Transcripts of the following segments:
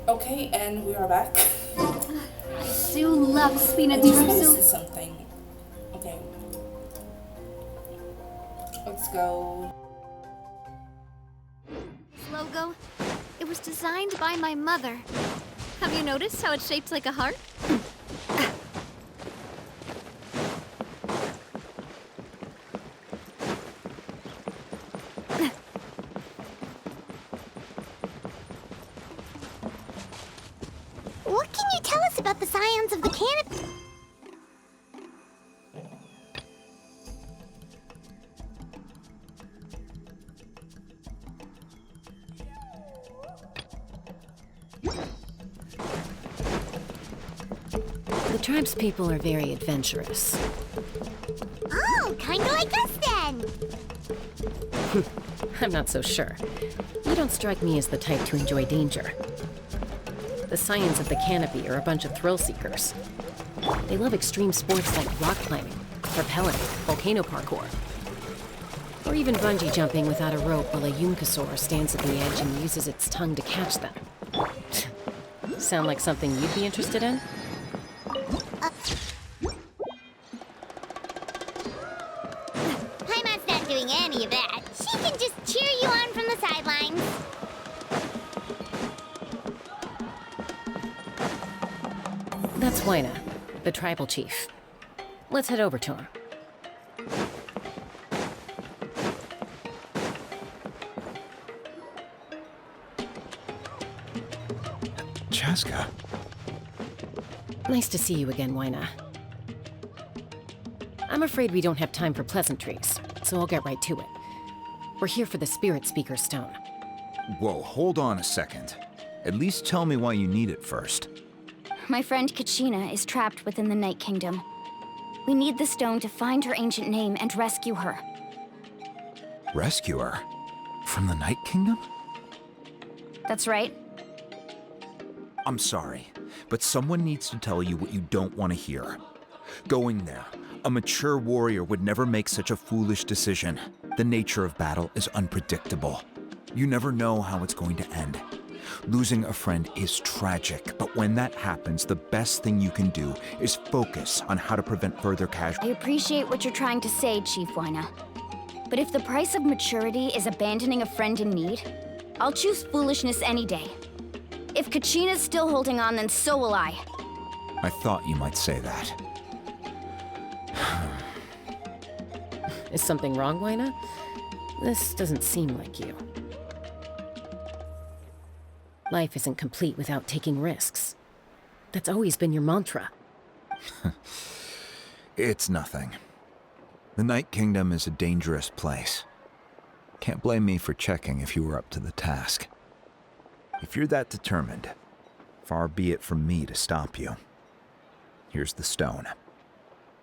Okay, and we are back. I do love spinach I just want to soup. see something. Okay. Let's go. This logo, it was designed by my mother. Have you noticed how it's shaped like a heart? What can you tell us about the scions of the canopy? The tribespeople are very adventurous. Oh, kinda like us then. I'm not so sure. You don't strike me as the type to enjoy danger. The scions of the canopy are a bunch of thrill seekers. They love extreme sports like rock climbing, rappelling, volcano parkour, or even bungee jumping without a rope while a Yunkasaur stands at the edge and uses its tongue to catch them. Sound like something you'd be interested in? Paimon's not doing any of that. She can just cheer you on from the sidelines. That's Waina, the tribal chief. Let's head over to him. Chaska. Nice to see you again, Waina. I'm afraid we don't have time for pleasantries, so I'll get right to it. We're here for the Spirit Speaker Stone. Whoa, hold on a second. At least tell me why you need it first. My friend Kachina is trapped within the Night Kingdom. We need the stone to find her ancient name and rescue her. Rescue her? From the Night Kingdom? That's right. I'm sorry, but someone needs to tell you what you don't want to hear. Going there, a mature warrior would never make such a foolish decision. The nature of battle is unpredictable. You never know how it's going to end. Losing a friend is tragic, but when that happens, the best thing you can do is focus on how to prevent further I casualties. appreciate what you're trying to say, Chief Waina. But if the price of maturity is abandoning a friend in need, I'll choose foolishness any day. If Kachina's still holding on, then so will I. I thought you might say that. Is something wrong, Waina? This doesn't seem like you. Life isn't complete without taking risks. That's always been your mantra. It's nothing. The Night Kingdom is a dangerous place. Can't blame me for checking if you were up to the task. If you're that determined, far be it from me to stop you. Here's the stone.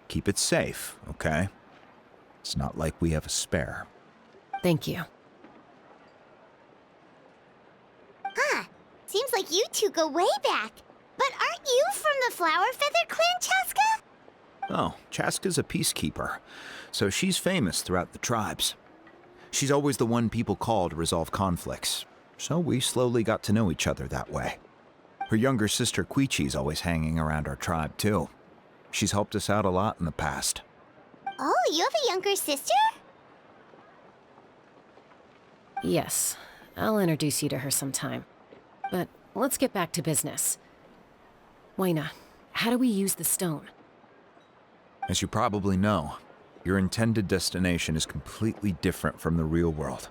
Keep it safe, okay? It's not like we have a spare. Thank you. Huh. Seems like you two go way back. But aren't you from the Flower Feather Clan, Chaska? Oh, Chaska's a peacekeeper, so she's famous throughout the tribes. She's always the one people call to resolve conflicts, so we slowly got to know each other that way. Her younger sister Quichi's always hanging around our tribe, too. She's helped us out a lot in the past. Oh, you have a younger sister? Yes, I'll introduce you to her sometime. But let's get back to business. Waina, how do we use the stone? As you probably know, your intended destination is completely different from the real world.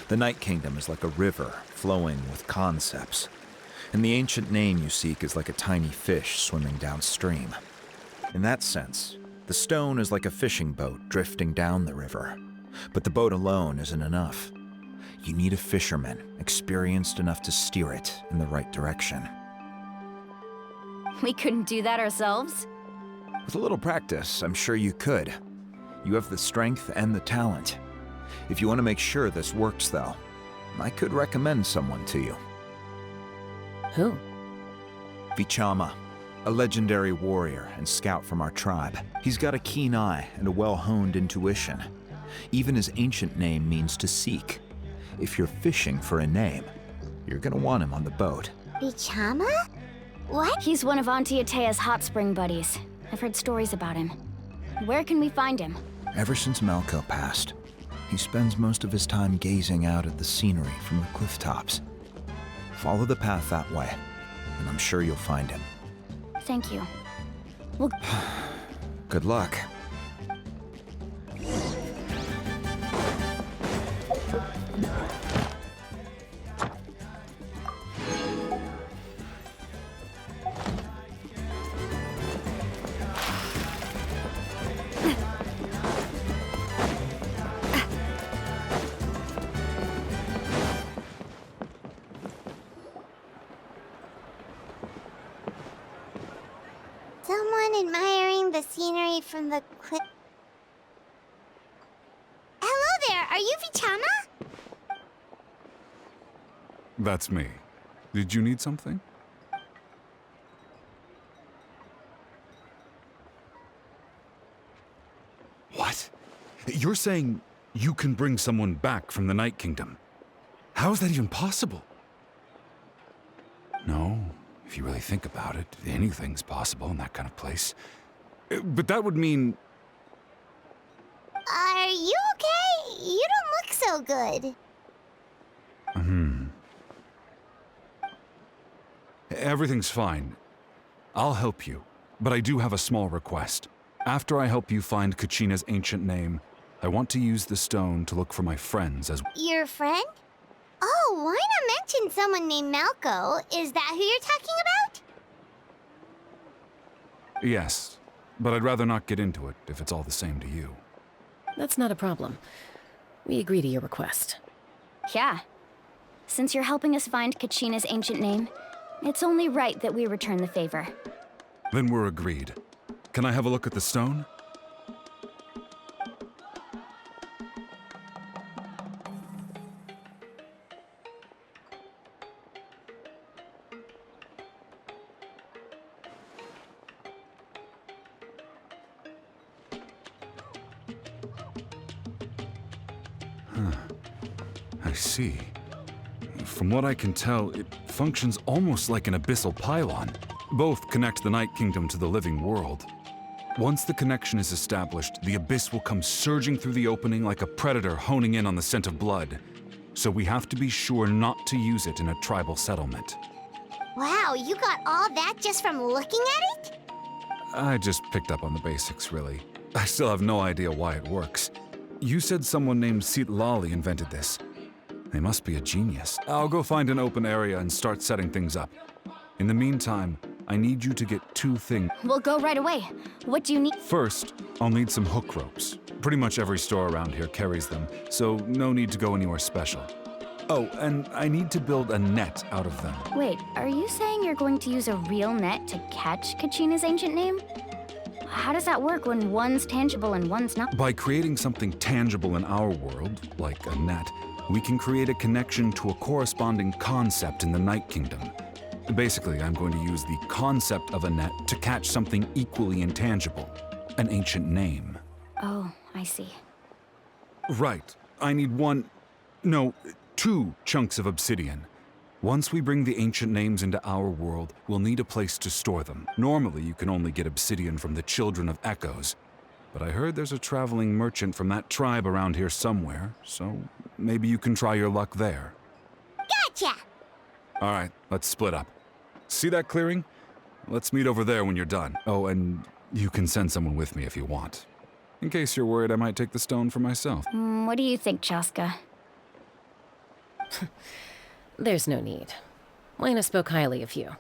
The Night Kingdom is like a river flowing with concepts, and the ancient name you seek is like a tiny fish swimming downstream. In that sense, the stone is like a fishing boat drifting down the river, but the boat alone isn't enough. You need a fisherman experienced enough to steer it in the right direction. We couldn't do that ourselves? With a little practice, I'm sure you could. You have the strength and the talent. If you want to make sure this works, though, I could recommend someone to you. Who? Vichama, a legendary warrior and scout from our tribe. He's got a keen eye and a well-honed intuition. Even his ancient name means to seek. If you're fishing for a name, you're gonna want him on the boat. Bichama? What? He's one of Auntie Atea's hot spring buddies. I've heard stories about him. Where can we find him? Ever since Malco passed, he spends most of his time gazing out at the scenery from the cliff tops. Follow the path that way, and I'm sure you'll find him. Thank you. Well, Good luck. Someone admiring the scenery from the cliff. Hello there, are you Vichama? That's me. Did you need something? What? You're saying you can bring someone back from the Night Kingdom? How is that even possible? No, if you really think about it, anything's possible in that kind of place. But that would mean... Are you okay? You don't look so good. Everything's fine. I'll help you, but I do have a small request. After I help you find Kachina's ancient name, I want to use the stone to look for my friends as... Your friend? Oh, why not mention someone named Malco? Is that who you're talking about? Yes, but I'd rather not get into it if it's all the same to you. That's not a problem. We agree to your request. yeah. Since you're helping us find Kachina's ancient name, it's only right that we return the favor. Then we're agreed. Can I have a look at the stone? I see. From what I can tell, it functions almost like an abyssal pylon. Both connect the Night Kingdom to the living world. Once the connection is established, the abyss will come surging through the opening like a predator honing in on the scent of blood. So we have to be sure not to use it in a tribal settlement. Wow, you got all that just from looking at it? I just picked up on the basics, really. I still have no idea why it works. You said someone named Lali invented this. They must be a genius. I'll go find an open area and start setting things up. In the meantime, I need you to get 2 things. We'll go right away. What do you need? First, I'll need some hook ropes. Pretty much every store around here carries them, so no need to go anywhere special. Oh, and I need to build a net out of them. Wait, are you saying you're going to use a real net to catch Kachina's ancient name? How does that work when one's tangible and one's not? By creating something tangible in our world, like a net, we can create a connection to a corresponding concept in the Night Kingdom. Basically, I'm going to use the concept of a net to catch something equally intangible, an ancient name. Oh, I see. Right. I need 2 chunks of obsidian. Once we bring the ancient names into our world, we'll need a place to store them. Normally, you can only get obsidian from the Children of Echoes, but I heard there's a traveling merchant from that tribe around here somewhere, so maybe you can try your luck there. Gotcha! All right, let's split up. See that clearing? Let's meet over there when you're done. Oh, and you can send someone with me if you want. In case you're worried I might take the stone for myself. What do you think, Chaska? There's no need. Lena spoke highly of you.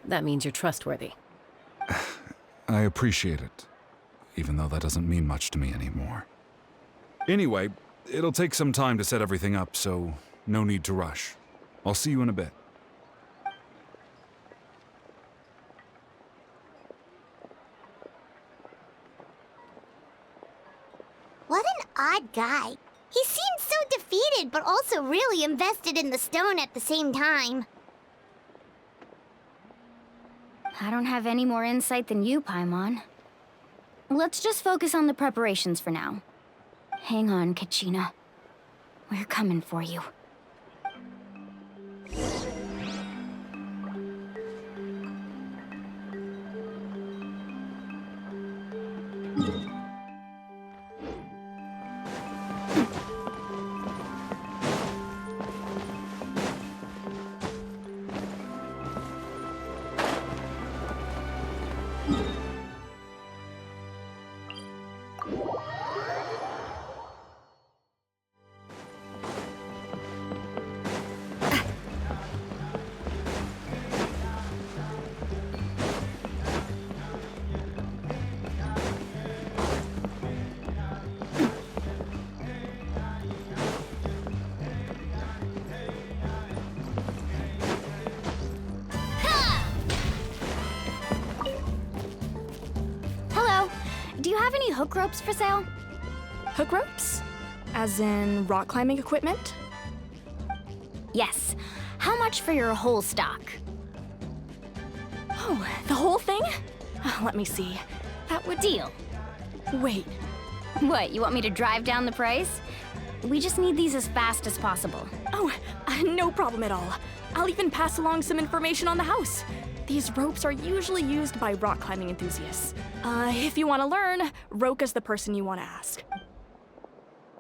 That means you're trustworthy. I appreciate it, even though that doesn't mean much to me anymore. Anyway, it'll take some time to set everything up, so no need to rush. I'll see you in a bit. What an odd guy. He seems so defeated, but also really invested in the stone at the same time. I don't have any more insight than you, Paimon. Let's just focus on the preparations for now. Hang on, Kachina. We're coming for you. Do you have any hook ropes for sale? Hook ropes? As in rock climbing equipment? Yes. How much for your whole stock? Oh, the whole thing? Let me see. That would deal. Wait, What, you want me to drive down the price? We just need these as fast as possible. oh, no problem at all. I'll even pass along some information on the house. These ropes are usually used by rock climbing enthusiasts. If you want to learn, Roka's the person you want to ask.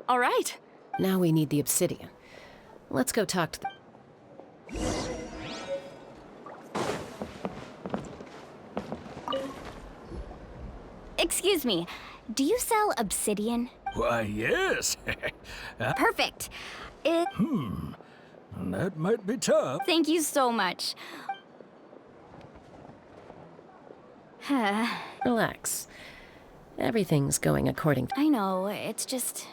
All right. Now we need the obsidian. Let's go talk to Excuse me, do you sell obsidian? Why, yes. Perfect. That might be tough. Thank you so much. Relax. Everything's going according to... I know, it's just...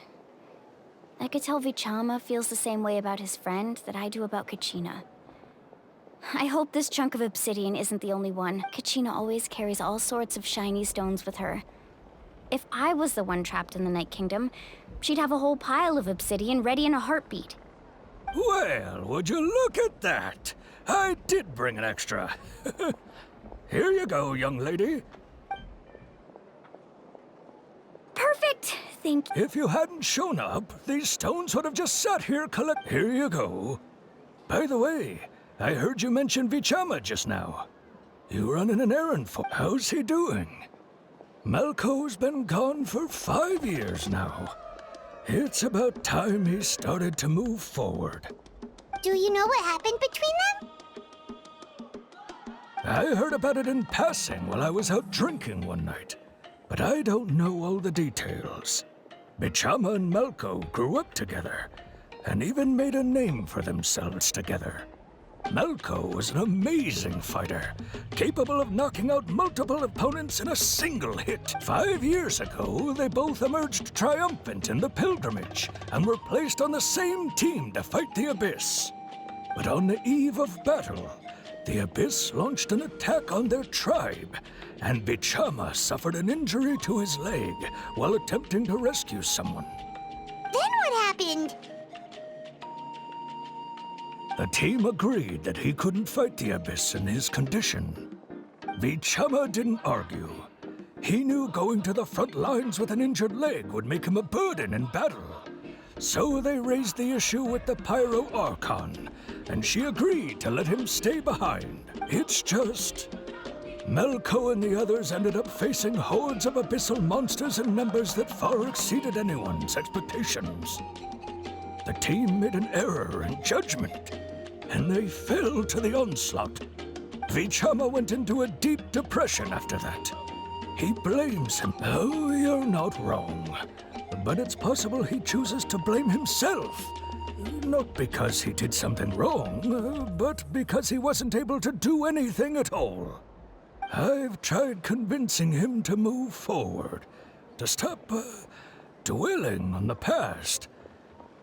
I could tell Vichama feels the same way about his friend that I do about Kachina. I hope this chunk of obsidian isn't the only one. Kachina always carries all sorts of shiny stones with her. If I was the one trapped in the Night Kingdom, she'd have a whole pile of obsidian ready in a heartbeat. Well, would you look at that? I did bring an extra. Here you go, young lady. Perfect! Thank you. If you hadn't shown up, these stones would have just sat here Here you go. By the way, I heard you mention Vichama just now. You running an errand for... How's he doing? Malco's been gone for 5 years now. It's about time he started to move forward. Do you know what happened between them? I heard about it in passing while I was out drinking one night, but I don't know all the details. Bichama and Malco grew up together, and even made a name for themselves together. Malco was an amazing fighter, capable of knocking out multiple opponents in a single hit. 5 years ago, they both emerged triumphant in the pilgrimage, and were placed on the same team to fight the Abyss. But on the eve of battle, the Abyss launched an attack on their tribe, and Bichama suffered an injury to his leg while attempting to rescue someone. Then what happened? The team agreed that he couldn't fight the Abyss in his condition. Bichama didn't argue. He knew going to the front lines with an injured leg would make him a burden in battle. So they raised the issue with the Pyro Archon, and she agreed to let him stay behind. It's just... Malco and the others ended up facing hordes of abyssal monsters in numbers that far exceeded anyone's expectations. The team made an error in judgment, and they fell to the onslaught. Vichama went into a deep depression after that. He blames him. Oh, you're not wrong. But it's possible he chooses to blame himself. Not because he did something wrong, but because he wasn't able to do anything at all. I've tried convincing him to move forward, to stop dwelling on the past.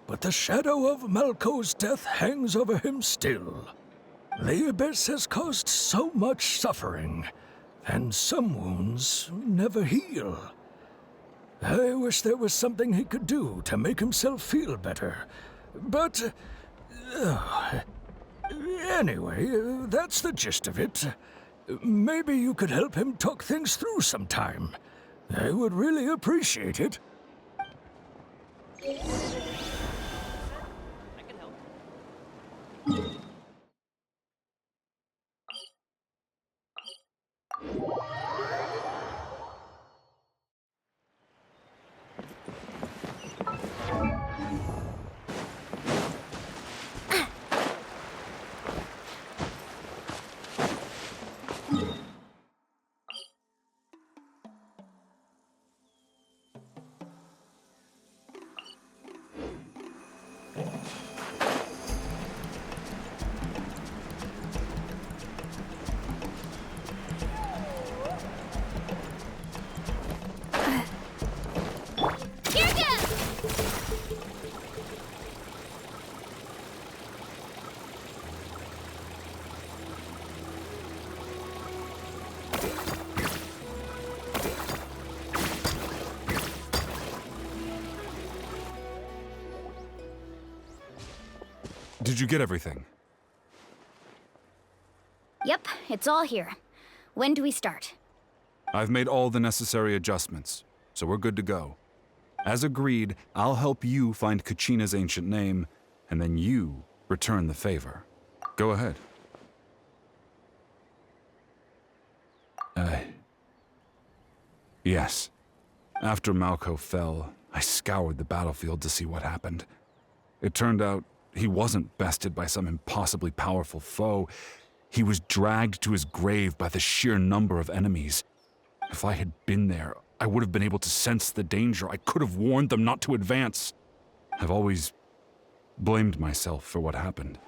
But the shadow of Malco's death hangs over him still. The Abyss has caused so much suffering, and some wounds never heal. I wish there was something he could do to make himself feel better. But... anyway, that's the gist of it. Maybe you could help him talk things through sometime. I would really appreciate it. Did you get everything? Yep, it's all here. When do we start? I've made all the necessary adjustments, so we're good to go. As agreed, I'll help you find Kachina's ancient name, and then you return the favor. Go ahead. Yes. After Malco fell, I scoured the battlefield to see what happened. It turned out he wasn't bested by some impossibly powerful foe. He was dragged to his grave by the sheer number of enemies. If I had been there, I would have been able to sense the danger. I could have warned them not to advance. I've always blamed myself for what happened.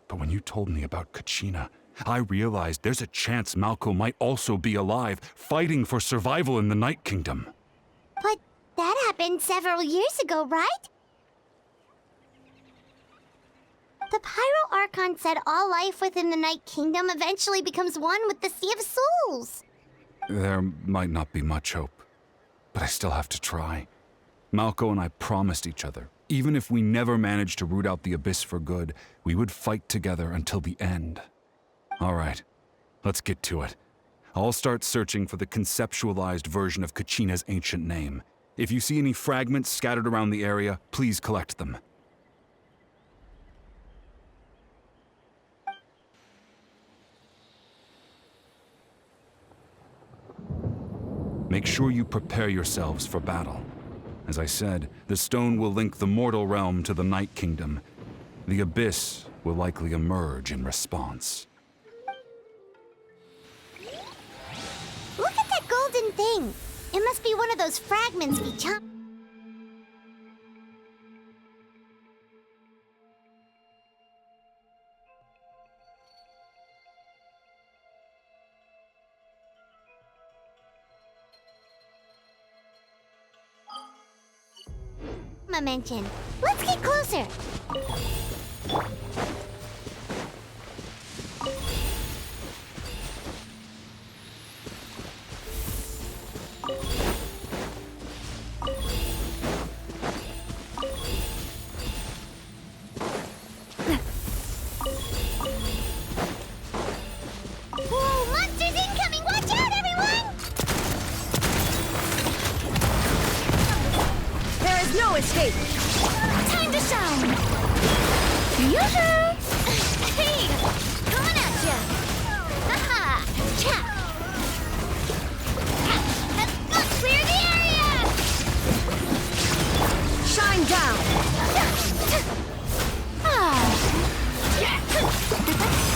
But when you told me about Kachina, I realized there's a chance Malco might also be alive, fighting for survival in the Night Kingdom. But that happened several years ago, right? The Pyro Archon said all life within the Night Kingdom eventually becomes one with the Sea of Souls. There might not be much hope, but I still have to try. Malco and I promised each other, even if we never managed to root out the Abyss for good, we would fight together until the end. All right, let's get to it. I'll start searching for the conceptualized version of Kachina's ancient name. If you see any fragments scattered around the area, please collect them. Make sure you prepare yourselves for battle. As I said, the stone will link the mortal realm to the Night Kingdom. The Abyss will likely emerge in response. Look at that golden thing. It must be one of those fragments we chopped. Mention. Let's get closer. Whoa, monsters incoming! Watch out, everyone! There is no escape! Time to shine! Yoo-hoo! Hey! Coming at ya! Haha! Cha! Let's clear the area! Shine down!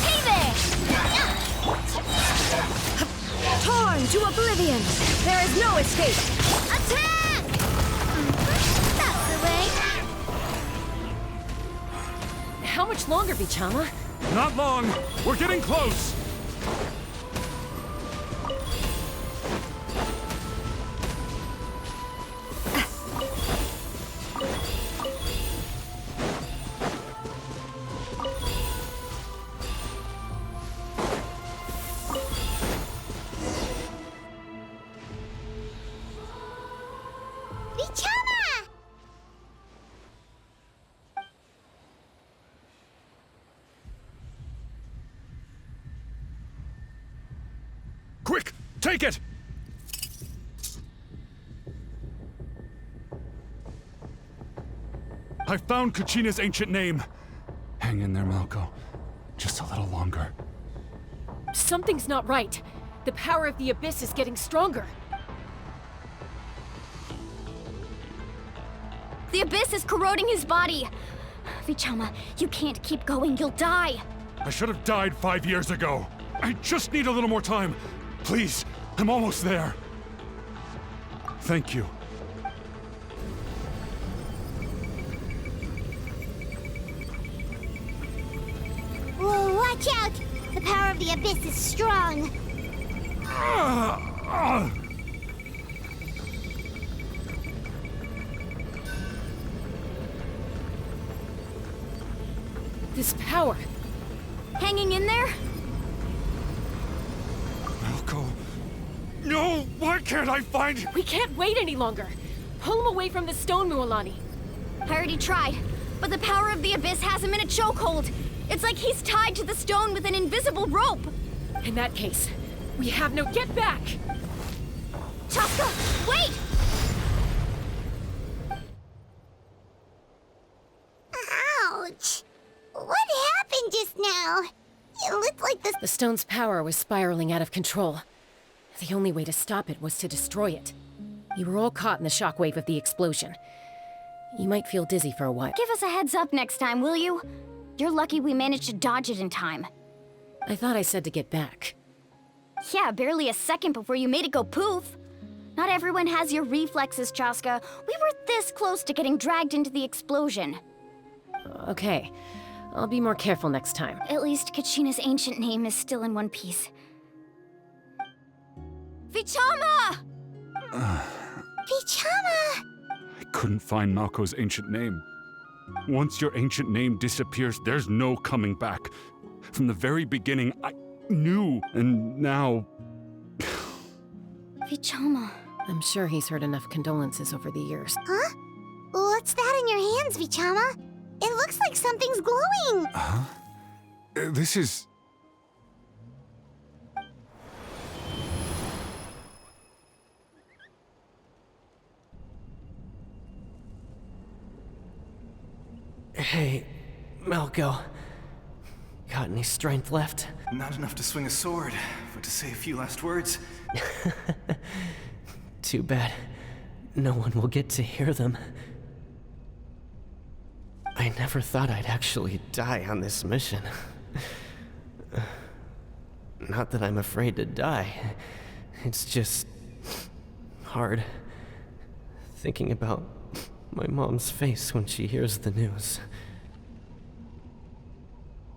Hey there! Torn to oblivion! There is no escape! Attack! That's the way. How much longer, Vichama? Not long! We're getting close! Vichama! Quick! Take it! I found Kachina's ancient name. Hang in there, Malco. Just a little longer. Something's not right. The power of the Abyss is getting stronger. The Abyss is corroding his body! Vichama, you can't keep going, you'll die! I should have died 5 years ago. I just need a little more time. Please, I'm almost there. Thank you. Whoa, watch out! The power of the Abyss is strong. This power. Hanging in there? Malco. No! Why can't I find him? We can't wait any longer. Pull him away from the stone, Mualani. I already tried. But the power of the Abyss has him in a chokehold. It's like he's tied to the stone with an invisible rope. In that case, we have no get back! Chaska, wait! Ouch! What happened just now? It looked like The stone's power was spiraling out of control. The only way to stop it was to destroy it. You were all caught in the shockwave of the explosion. You might feel dizzy for a while. Give us a heads up next time, will you? You're lucky we managed to dodge it in time. I thought I said to get back. Yeah, barely a second before you made it go poof. Not everyone has your reflexes, Chaska. We were this close to getting dragged into the explosion. Okay, I'll be more careful next time. At least Kachina's ancient name is still in one piece. Vichama! Vichama! I couldn't find Malko's ancient name. Once your ancient name disappears, there's no coming back. From the very beginning, I knew, and now... Vichama. I'm sure he's heard enough condolences over the years. Huh? What's that in your hands, Vichama? It looks like something's glowing! Huh? This is... Hey, Malco. Got any strength left? Not enough to swing a sword, but to say a few last words. Too bad. No one will get to hear them. I never thought I'd actually die on this mission. Not that I'm afraid to die. It's just... hard. Thinking about my mom's face when she hears the news.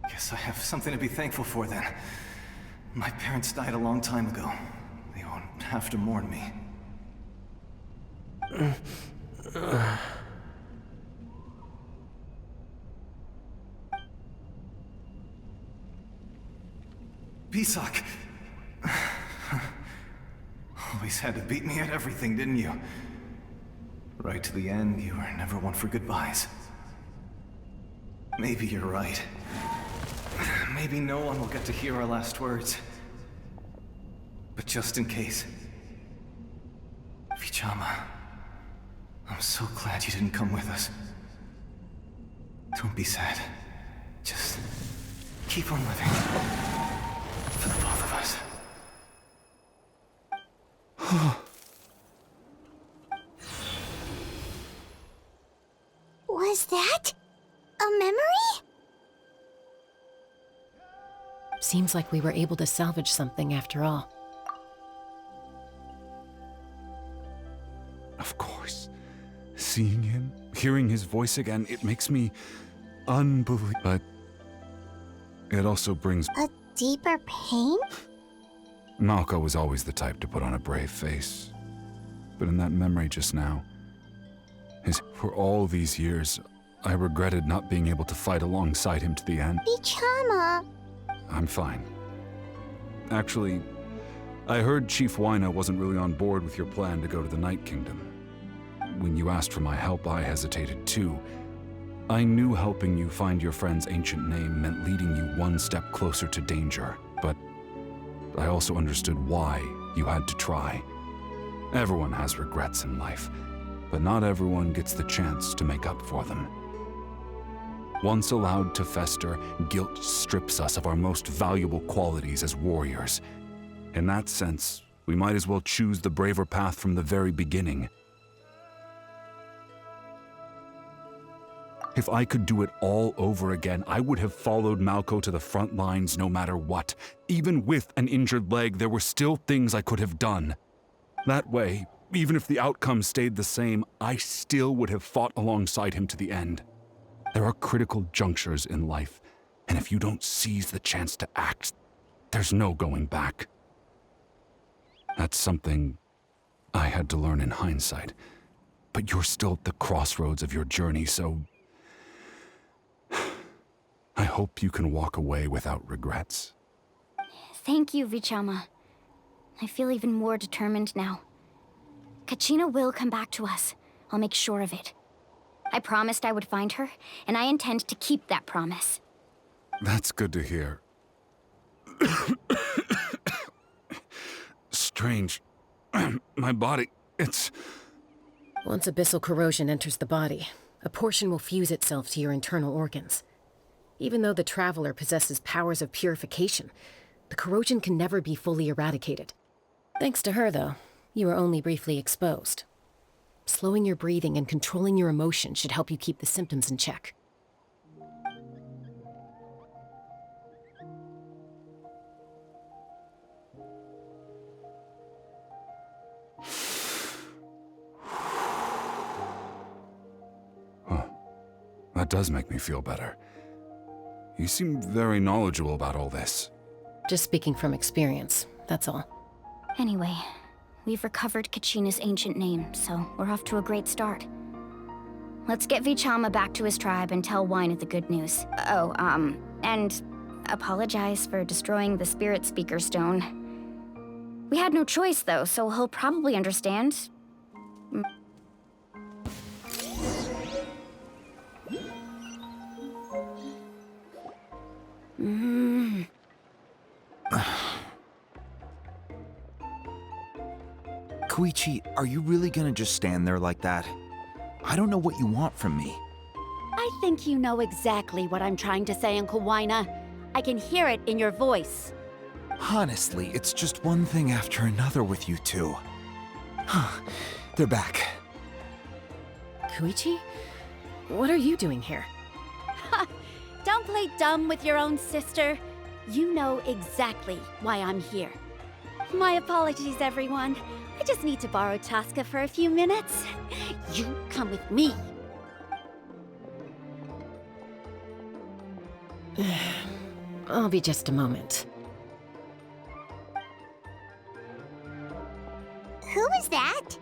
Guess I have something to be thankful for then. My parents died a long time ago. They won't have to mourn me. Pisak! Always had to beat me at everything, didn't you? Right to the end, you were never one for goodbyes. Maybe you're right. Maybe no one will get to hear our last words. But just in case... Vichama, I'm so glad you didn't come with us. Don't be sad. Just keep on living. For the both of us. Was that a memory? Seems like we were able to salvage something after all. Of course. Seeing him, hearing his voice again, it makes me unbelievable. But it also brings... A deeper pain? Malco was always the type to put on a brave face. But in that memory just now, for all these years, I regretted not being able to fight alongside him to the end. Vichama. I'm fine. Actually, I heard Chief Wyna wasn't really on board with your plan to go to the Night Kingdom. When you asked for my help, I hesitated too. I knew helping you find your friend's ancient name meant leading you one step closer to danger, but I also understood why you had to try. Everyone has regrets in life, but not everyone gets the chance to make up for them. Once allowed to fester, guilt strips us of our most valuable qualities as warriors. In that sense, we might as well choose the braver path from the very beginning. If I could do it all over again, I would have followed Malco to the front lines no matter what. Even with an injured leg, there were still things I could have done. That way, even if the outcome stayed the same, I still would have fought alongside him to the end. There are critical junctures in life, and if you don't seize the chance to act, there's no going back. That's something I had to learn in hindsight, but you're still at the crossroads of your journey, so I hope you can walk away without regrets. Thank you, Vichama. I feel even more determined now. Kachina will come back to us. I'll make sure of it. I promised I would find her, and I intend to keep that promise. That's good to hear. Strange. My body, it's... Once abyssal corrosion enters the body, a portion will fuse itself to your internal organs. Even though the Traveler possesses powers of purification, the corrosion can never be fully eradicated. Thanks to her, though, you are only briefly exposed. Slowing your breathing and controlling your emotions should help you keep the symptoms in check. That does make me feel better. You seem very knowledgeable about all this. Just speaking from experience, that's all. Anyway, we've recovered Kachina's ancient name, so we're off to a great start. Let's get Vichama back to his tribe and tell Wina the good news. Oh, and apologize for destroying the Spirit Speaker Stone. We had no choice, though, so he'll probably understand. Koichi, are you really gonna just stand there like that? I don't know what you want from me. I think you know exactly what I'm trying to say, Uncle Wina. I can hear it in your voice. Honestly, it's just one thing after another with you two. They're back. Koichi? What are you doing here? Don't play dumb with your own sister. You know exactly why I'm here. My apologies, everyone. I just need to borrow Chaska for a few minutes. You come with me. I'll be just a moment. Who is that?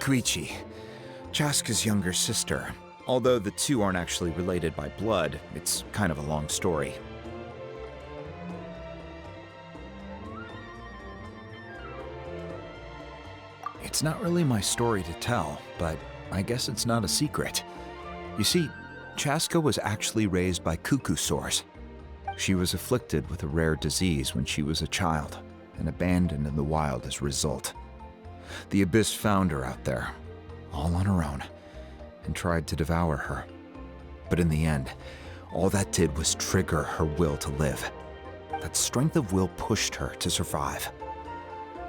Koichi, Chaska's younger sister. Although the two aren't actually related by blood, it's kind of a long story. It's not really my story to tell, but I guess it's not a secret. You see, Chaska was actually raised by cuckoo sores. She was afflicted with a rare disease when she was a child, and abandoned in the wild as a result. The Abyss found her out there, all on her own, and tried to devour her. But in the end, all that did was trigger her will to live. That strength of will pushed her to survive.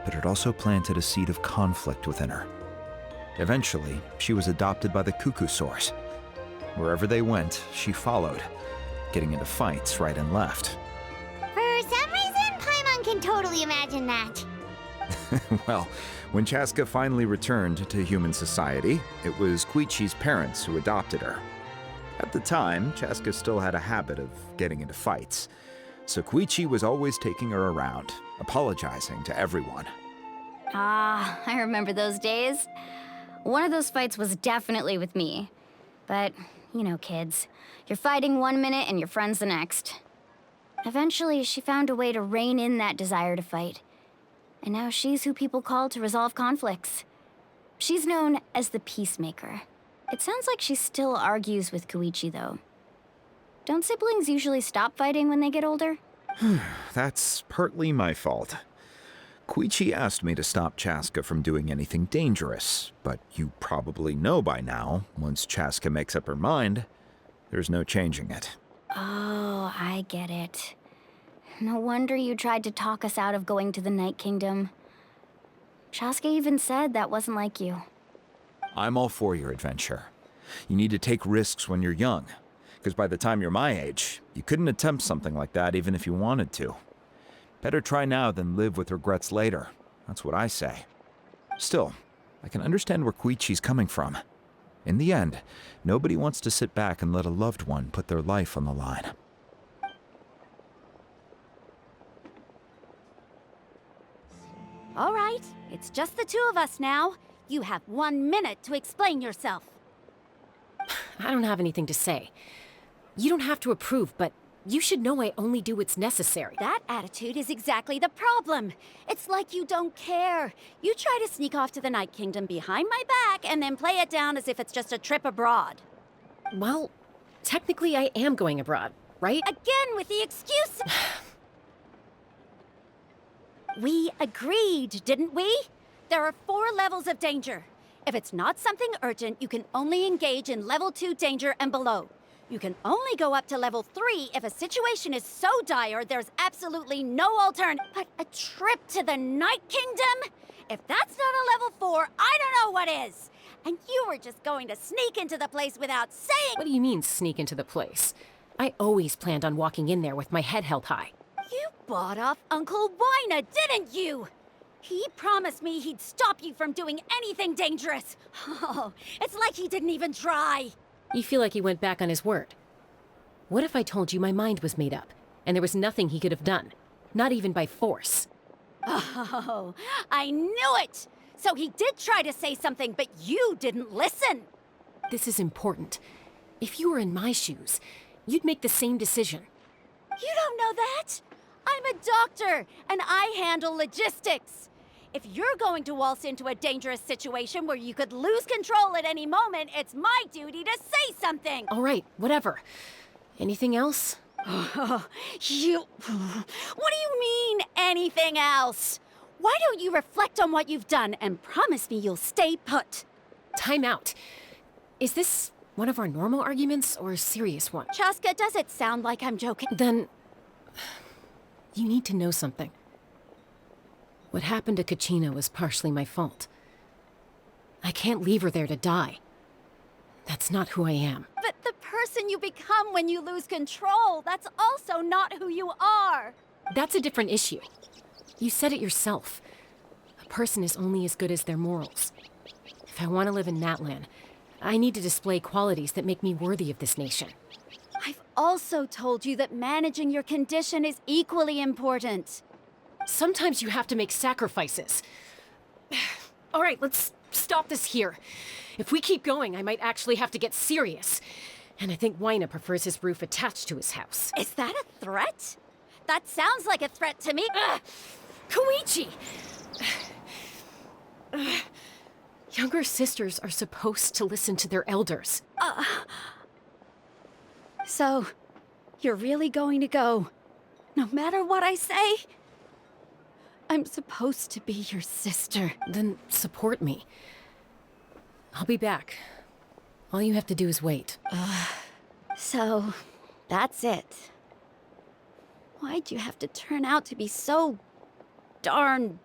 But it also planted a seed of conflict within her. Eventually, she was adopted by the cuckoo source. Wherever they went, she followed, getting into fights right and left. For some reason, Paimon can totally imagine that. Well, when Chaska finally returned to human society, it was Koichi's parents who adopted her. At the time, Chaska still had a habit of getting into fights, so Koichi was always taking her around, apologizing to everyone. Ah, I remember those days. One of those fights was definitely with me. But, you know, kids. You're fighting one minute and your friends the next. Eventually, she found a way to rein in that desire to fight. And now she's who people call to resolve conflicts. She's known as the Peacemaker. It sounds like she still argues with Koichi, though. Don't siblings usually stop fighting when they get older? That's partly my fault. Koichi asked me to stop Chaska from doing anything dangerous, but you probably know by now, once Chaska makes up her mind, there's no changing it. Oh, I get it. No wonder you tried to talk us out of going to the Night Kingdom. Chaska even said that wasn't like you. I'm all for your adventure. You need to take risks when you're young, because by the time you're my age, you couldn't attempt something like that even if you wanted to. Better try now than live with regrets later. That's what I say. Still, I can understand where Koichi's coming from. In the end, nobody wants to sit back and let a loved one put their life on the line. All right, it's just the two of us now. You have 1 minute to explain yourself. I don't have anything to say. You don't have to approve, but You should know I only do what's necessary. That attitude is exactly the problem. It's like you don't care. You try to sneak off to the Night Kingdom behind my back and then play it down as if it's just a trip abroad. Well, technically I am going abroad, right? Again with the excuse. We agreed, didn't we? There are 4 levels of danger. If it's not something urgent, you can only engage in level 2 danger and below. You can only go up to level 3 if a situation is so dire there's absolutely no alternative. But a trip to the Night Kingdom? If that's not a level 4, I don't know what is. And you were just going to sneak into the place without saying— What do you mean, sneak into the place? I always planned on walking in there with my head held high. You bought off Uncle Wina, didn't you? He promised me he'd stop you from doing anything dangerous. Oh, it's like he didn't even try. You feel like he went back on his word. What if I told you my mind was made up, and there was nothing he could have done? Not even by force. Oh, I knew it! So he did try to say something, but you didn't listen. This is important. If you were in my shoes, you'd make the same decision. You don't know that? I'm a doctor, and I handle logistics. If you're going to waltz into a dangerous situation where you could lose control at any moment, it's my duty to say something. All right, whatever. Anything else? What do you mean, anything else? Why don't you reflect on what you've done and promise me you'll stay put? Time out. Is this one of our normal arguments or a serious one? Chaska, does it sound like I'm joking? Then you need to know something. What happened to Kachina was partially my fault. I can't leave her there to die. That's not who I am. But the person you become when you lose control, that's also not who you are. That's a different issue. You said it yourself. A person is only as good as their morals. If I want to live in Natlan, I need to display qualities that make me worthy of this nation. I've also told you that managing your condition is equally important. Sometimes you have to make sacrifices. All right, let's stop this here. If we keep going, I might actually have to get serious. And I think Wina prefers his roof attached to his house. Is that a threat? That sounds like a threat to me. Koichi! Younger sisters are supposed to listen to their elders. So, you're really going to go, no matter what I say? I'm supposed to be your sister. Then support me. I'll be back. All you have to do is wait. So, that's it. Why'd you have to turn out to be so darn...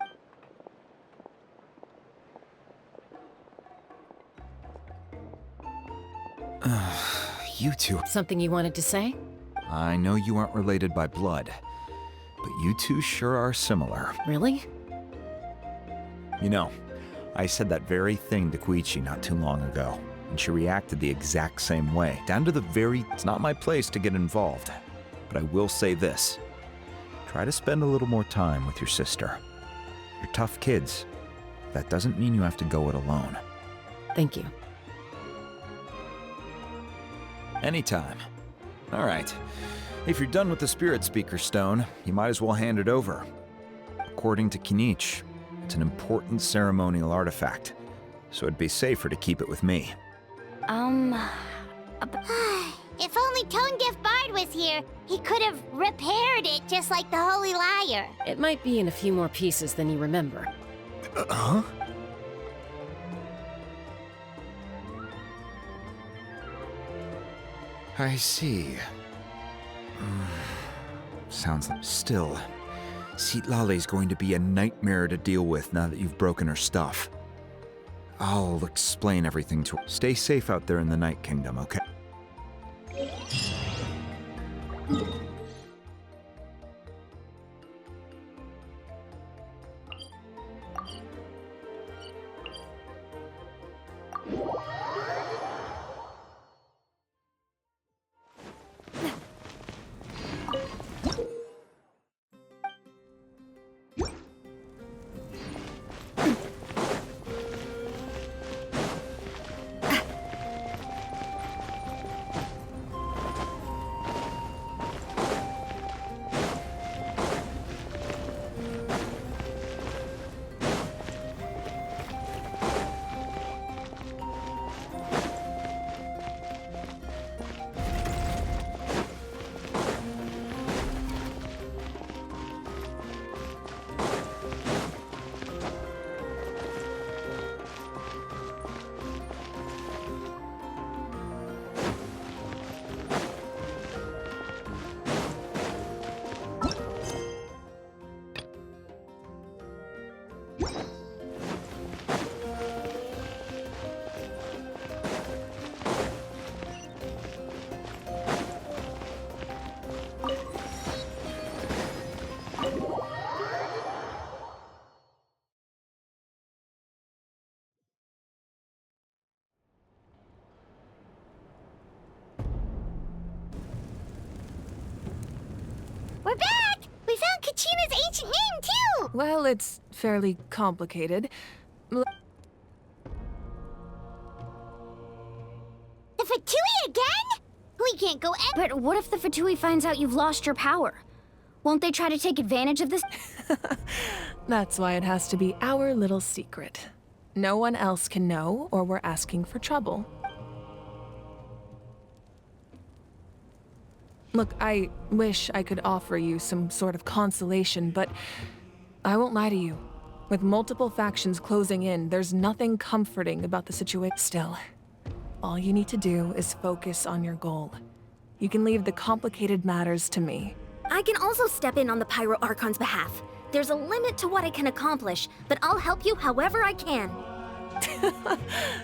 You two. Something you wanted to say? I know you aren't related by blood, but you two sure are similar. Really? You know, I said that very thing to Koichi not too long ago, and she reacted the exact same way, down to the very... It's not my place to get involved, but I will say this. Try to spend a little more time with your sister. You're tough kids. That doesn't mean you have to go it alone. Thank you. Anytime. All right. If you're done with the Spirit Speaker Stone, you might as well hand it over. According to Kinich, it's an important ceremonial artifact, so it'd be safer to keep it with me. If only Tone-Deaf Bard was here, he could have repaired it just like the Holy Liar. It might be in a few more pieces than you remember. Huh? I see. Sounds like... Still, Citlali's going to be a nightmare to deal with now that you've broken her stuff. I'll explain everything to her. Stay safe out there in the Night Kingdom, okay? We're back! We found Kachina's ancient name, too! Well, it's fairly complicated. The Fatui again? We can't go But what if the Fatui finds out you've lost your power? Won't they try to take advantage of this? That's why it has to be our little secret. No one else can know, or we're asking for trouble. Look, I wish I could offer you some sort of consolation, but I won't lie to you. With multiple factions closing in, there's nothing comforting about the situation. Still, all you need to do is focus on your goal. You can leave the complicated matters to me. I can also step in on the Pyro Archon's behalf. There's a limit to what I can accomplish, but I'll help you however I can.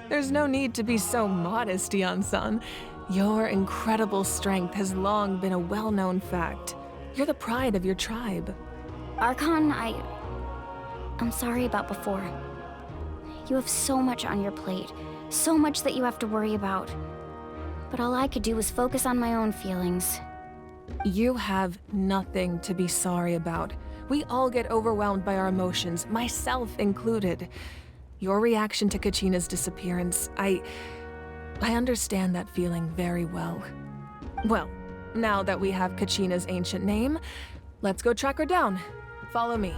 There's no need to be so modest, Yan-san. Your incredible strength has long been a well-known fact. You're the pride of your tribe. Archon, I'm sorry about before. You have so much on your plate, so much that you have to worry about. But all I could do was focus on my own feelings. You have nothing to be sorry about. We all get overwhelmed by our emotions, myself included. Your reaction to Kachina's disappearance, I understand that feeling very well. Well, now that we have Kachina's ancient name, let's go track her down. Follow me.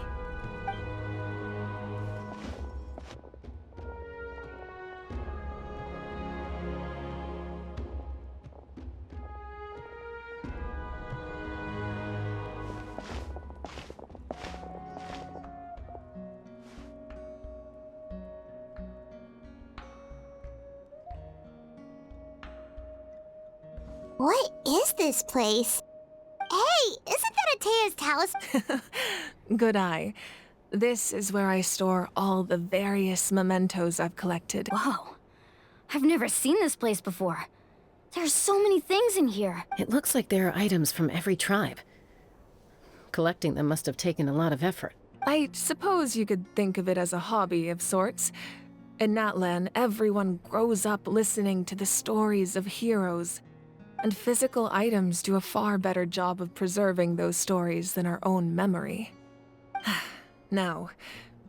What is this place? Hey, isn't that Atea's talisman? Good eye. This is where I store all the various mementos I've collected. Whoa. I've never seen this place before. There's so many things in here. It looks like there are items from every tribe. Collecting them must have taken a lot of effort. I suppose you could think of it as a hobby of sorts. In Natlan, everyone grows up listening to the stories of heroes. And physical items do a far better job of preserving those stories than our own memory. Now,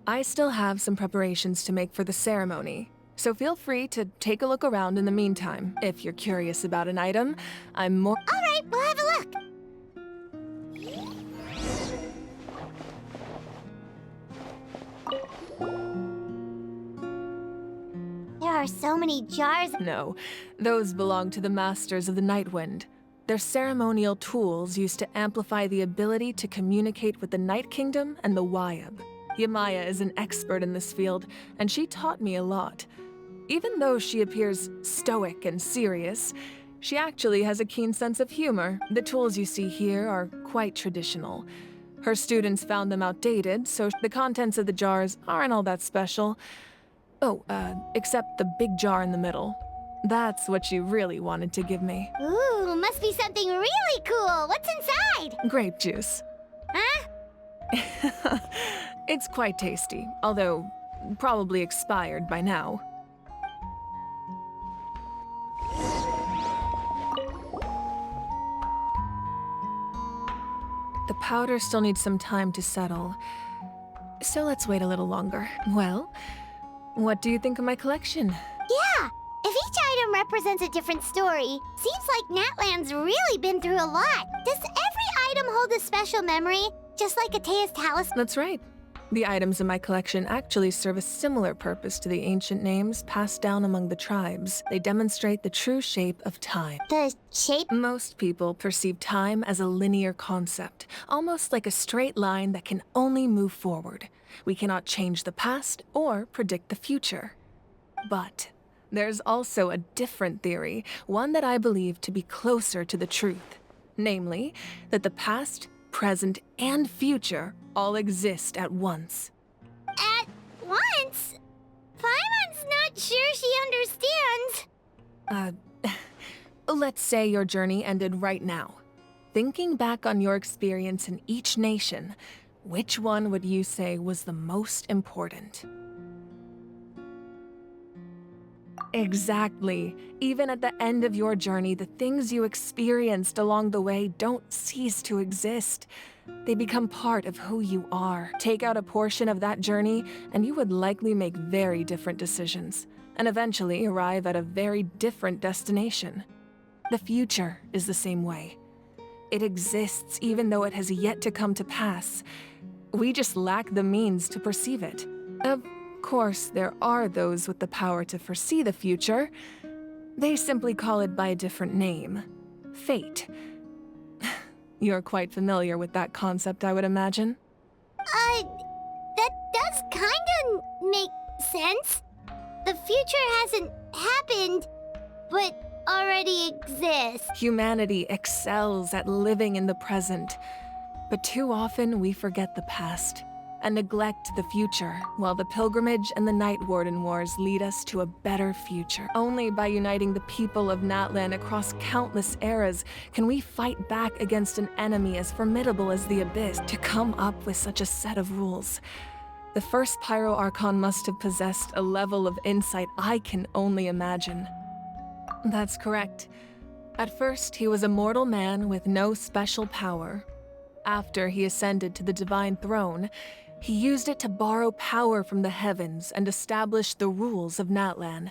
I still have some preparations to make for the ceremony, so feel free to take a look around in the meantime. If you're curious about an item, I'm more— All right, we'll have a look. There are so many jars. No, those belong to the Masters of the Nightwind. They're ceremonial tools used to amplify the ability to communicate with the Night Kingdom and the Wyab. Yamaya is an expert in this field, and she taught me a lot. Even though she appears stoic and serious, she actually has a keen sense of humor. The tools you see here are quite traditional. Her students found them outdated, so the contents of the jars aren't all that special. Oh, except the big jar in the middle. That's what she really wanted to give me. Ooh, must be something really cool. What's inside? Grape juice. Huh? It's quite tasty, although probably expired by now. The powder still needs some time to settle, so let's wait a little longer. Well, what do you think of my collection? Yeah, if each item represents a different story, seems like Natlan's really been through a lot. Does every item hold a special memory, just like Atea's talisman? That's right. The items in my collection actually serve a similar purpose to the ancient names passed down among the tribes. They demonstrate the true shape of time. The shape? Most people perceive time as a linear concept, almost like a straight line that can only move forward. We cannot change the past or predict the future. But there's also a different theory, one that I believe to be closer to the truth. Namely, that the past, present, and future all exist at once. At once? Paimon's not sure she understands. Let's say your journey ended right now. Thinking back on your experience in each nation, which one would you say was the most important? Exactly. Even at the end of your journey, the things you experienced along the way don't cease to exist. They become part of who you are. Take out a portion of that journey, and you would likely make very different decisions, and eventually arrive at a very different destination. The future is the same way. It exists even though it has yet to come to pass. We just lack the means to perceive it. Of course, there are those with the power to foresee the future. They simply call it by a different name. Fate. You're quite familiar with that concept, I would imagine. That does kinda make sense. The future hasn't happened, but already exists. Humanity excels at living in the present, but too often we forget the past and neglect the future, while the pilgrimage and the Night Warden Wars lead us to a better future. Only by uniting the people of Natlan across countless eras can we fight back against an enemy as formidable as the Abyss. To come up with such a set of rules, the first Pyro Archon must have possessed a level of insight I can only imagine. That's correct. At first, he was a mortal man with no special power. After he ascended to the Divine Throne, he used it to borrow power from the heavens and establish the rules of Natlan,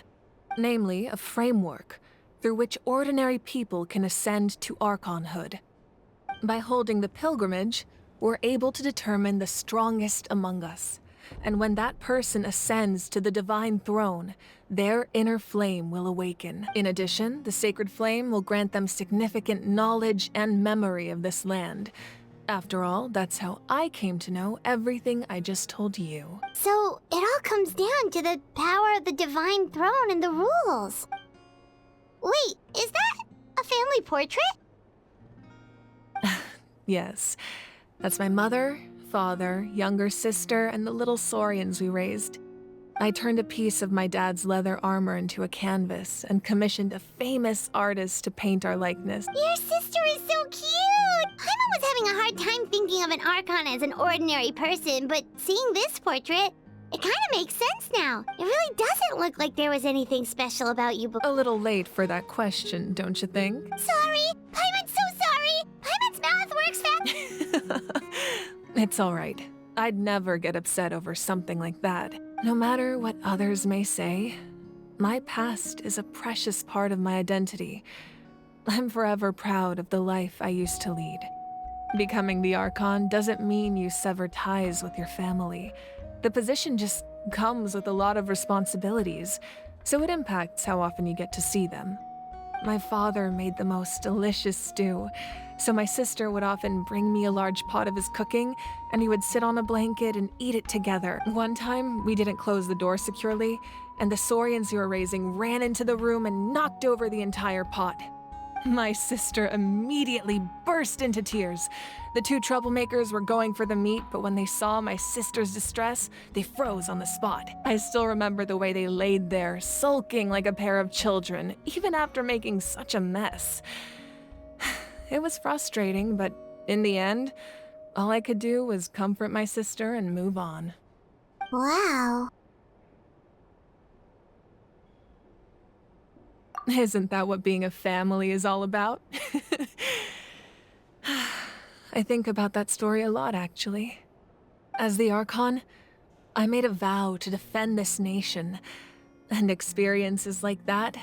namely a framework through which ordinary people can ascend to Archonhood. By holding the pilgrimage, we're able to determine the strongest among us, and when that person ascends to the Divine Throne, their inner flame will awaken. In addition, the sacred flame will grant them significant knowledge and memory of this land. After all, that's how I came to know everything I just told you. So, it all comes down to the power of the Divine Throne and the rules. Wait, is that a family portrait? Yes, that's my mother, father, younger sister, and the little saurians we raised. I turned a piece of my dad's leather armor into a canvas and commissioned a famous artist to paint our likeness. Your sister is so cute! Paimon was having a hard time thinking of an Archon as an ordinary person, but seeing this portrait, it kind of makes sense now. It really doesn't look like there was anything special about you before. A little late for that question, don't you think? Sorry! Paimon's so sorry! Paimon's mouth works fast! It's all right. I'd never get upset over something like that. No matter what others may say, my past is a precious part of my identity. I'm forever proud of the life I used to lead. Becoming the Archon doesn't mean you sever ties with your family. The position just comes with a lot of responsibilities, so it impacts how often you get to see them. My father made the most delicious stew, so my sister would often bring me a large pot of his cooking, and we would sit on a blanket and eat it together. One time, we didn't close the door securely, and the saurians we were raising ran into the room and knocked over the entire pot. My sister immediately burst into tears. The two troublemakers were going for the meat, but when they saw my sister's distress, they froze on the spot. I still remember the way they laid there, sulking like a pair of children, even after making such a mess. It was frustrating, but in the end, all I could do was comfort my sister and move on. Wow. Isn't that what being a family is all about? I think about that story a lot, actually. As the Archon, I made a vow to defend this nation, and experiences like that,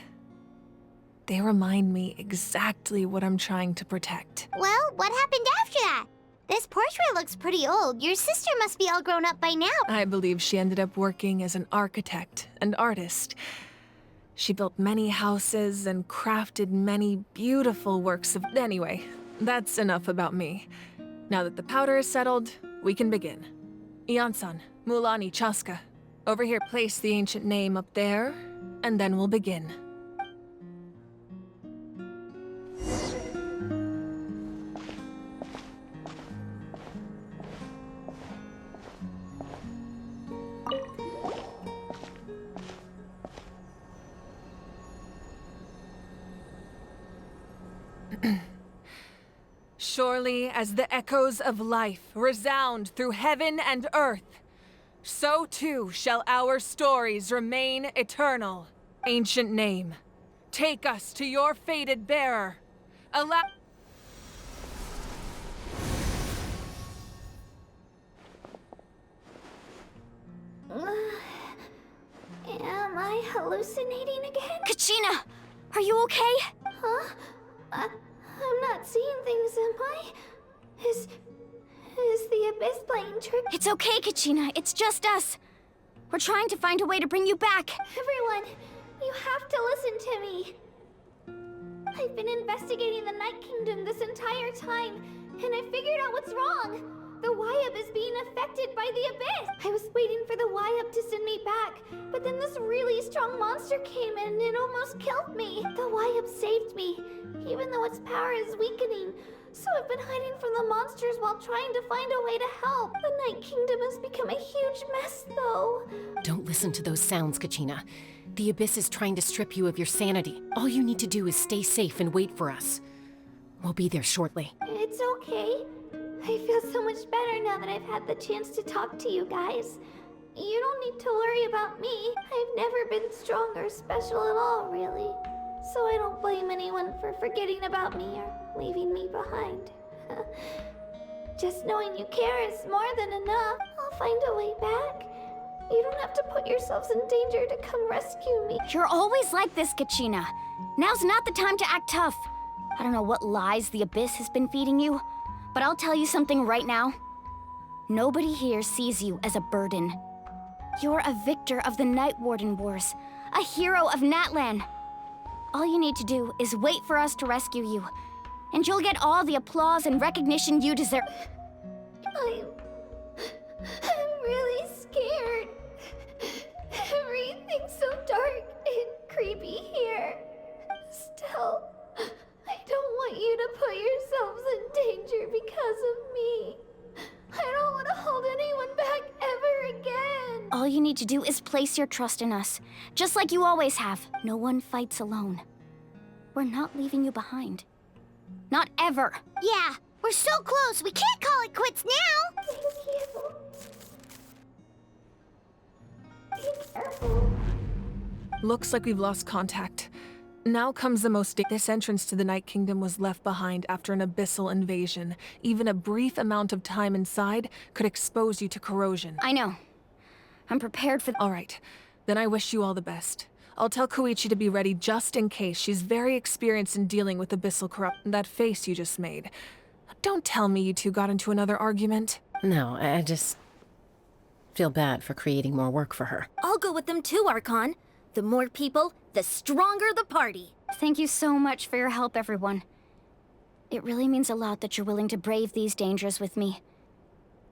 they remind me exactly what I'm trying to protect. Well, what happened after that? This portrait looks pretty old. Your sister must be all grown up by now. I believe she ended up working as an architect and artist. She built many houses and crafted many beautiful works of... Anyway, that's enough about me. Now that the powder is settled, we can begin. Iansan, Mulani, Chaska. Over here, place the ancient name up there, and then we'll begin. Surely as the echoes of life resound through heaven and earth, so too shall our stories remain eternal. Ancient name, take us to your fated bearer. Allow. Am I hallucinating again? Kachina! Are you okay? Huh? I'm not seeing things, am I? Is the Abyss playing tricks? It's okay, Kachina. It's just us. We're trying to find a way to bring you back. Everyone, you have to listen to me. I've been investigating the Night Kingdom this entire time, and I figured out what's wrong. The Wyab is being affected by the Abyss. I was waiting for the Wyab to send me back, but then this really strong monster came in and it almost killed me. The Wyab saved me, even though its power is weakening. So I've been hiding from the monsters while trying to find a way to help. The Night Kingdom has become a huge mess, though. Don't listen to those sounds, Kachina. The Abyss is trying to strip you of your sanity. All you need to do is stay safe and wait for us. We'll be there shortly. It's okay. I feel so much better now that I've had the chance to talk to you guys. You don't need to worry about me. I've never been strong or special at all, really. So I don't blame anyone for forgetting about me or leaving me behind. Just knowing you care is more than enough. I'll find a way back. You don't have to put yourselves in danger to come rescue me. You're always like this, Kachina. Now's not the time to act tough. I don't know what lies the Abyss has been feeding you, but I'll tell you something right now. Nobody here sees you as a burden. You're a victor of the Night Warden Wars, a hero of Natlan. All you need to do is wait for us to rescue you, and you'll get all the applause and recognition you deserve. I'm really scared. Everything's so dark and creepy here. Still, I don't want you to put yourselves in danger because of me. I don't want to hold anyone back ever again. All you need to do is place your trust in us, just like you always have. No one fights alone. We're not leaving you behind. Not ever. Yeah, we're so close. We can't call it quits now. Thank you. Be careful. Looks like we've lost contact. Now comes the most. This entrance to the Night Kingdom was left behind after an abyssal invasion. Even a brief amount of time inside could expose you to corrosion. I know. I'm prepared for. All right. Then I wish you all the best. I'll tell Koichi to be ready just in case. She's very experienced in dealing with abyssal corrupt. That face you just made. Don't tell me you two got into another argument. No, I just feel bad for creating more work for her. I'll go with them too, Archon. The more people, the stronger the party. Thank you so much for your help, everyone. It really means a lot that you're willing to brave these dangers with me.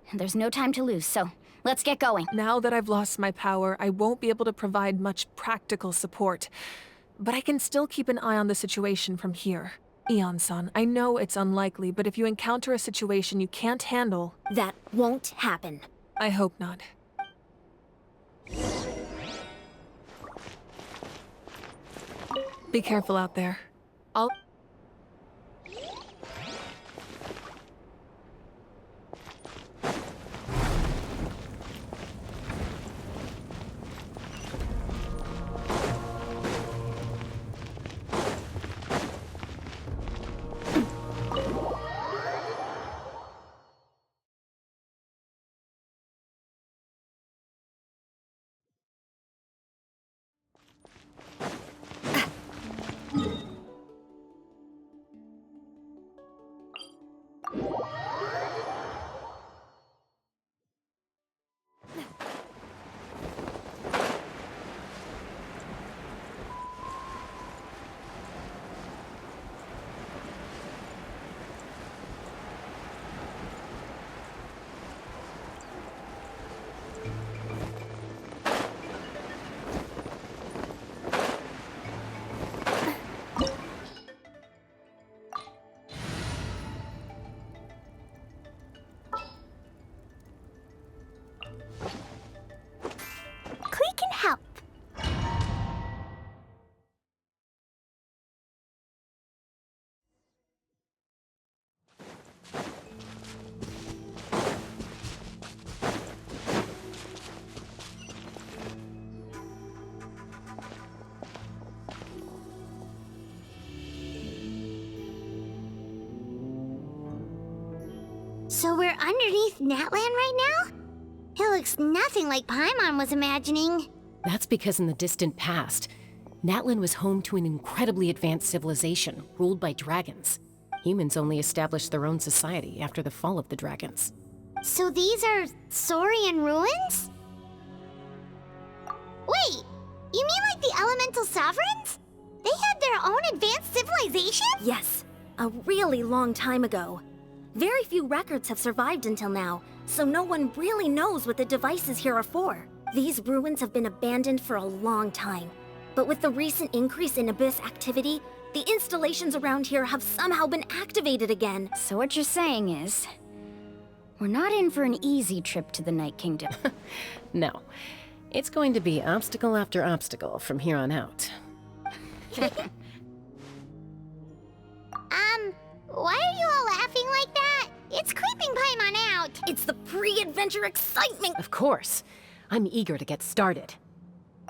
And there's no time to lose, so let's get going. Now that I've lost my power, I won't be able to provide much practical support. But I can still keep an eye on the situation from here. Eon-san, I know it's unlikely, but if you encounter a situation you can't handle... That won't happen. I hope not. Be careful out there. I'll... underneath Natlan right now? It looks nothing like Paimon was imagining. That's because in the distant past, Natlan was home to an incredibly advanced civilization ruled by dragons. Humans only established their own society after the fall of the dragons. So these are Saurian ruins? Wait, you mean like the elemental sovereigns? They had their own advanced civilization? Yes, a really long time ago. Very few records have survived until now, so no one really knows what the devices here are for. These ruins have been abandoned for a long time. But with the recent increase in Abyss activity, the installations around here have somehow been activated again. So what you're saying is, we're not in for an easy trip to the Night Kingdom. No. It's going to be obstacle after obstacle from here on out. Why are you all laughing like that? It's creeping Paimon out. It's the pre-adventure excitement! Of course. I'm eager to get started.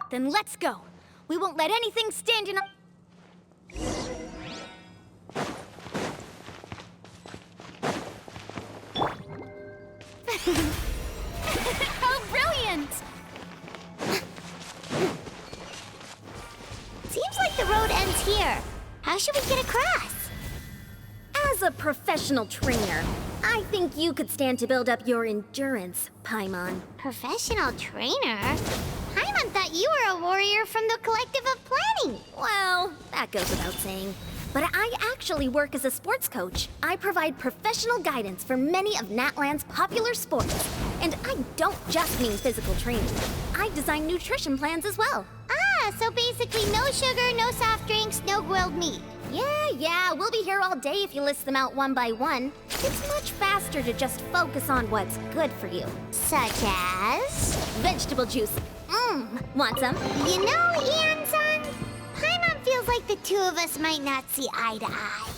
Then let's go. We won't let anything stand in our... How brilliant! Seems like the road ends here. How should we get across? As a professional trainer, I think you could stand to build up your endurance, Paimon. Professional trainer? Paimon thought you were a warrior from the Collective of Planning. Well, that goes without saying. But I actually work as a sports coach. I provide professional guidance for many of Natlan's popular sports. And I don't just mean physical training. I design nutrition plans as well. Ah, so basically no sugar, no soft drinks, no grilled meat. Yeah, we'll be here all day if you list them out one by one. It's much faster to just focus on what's good for you. Such as? Vegetable juice. Want some? You know, Ian-san, Paimon feels like the two of us might not see eye to eye.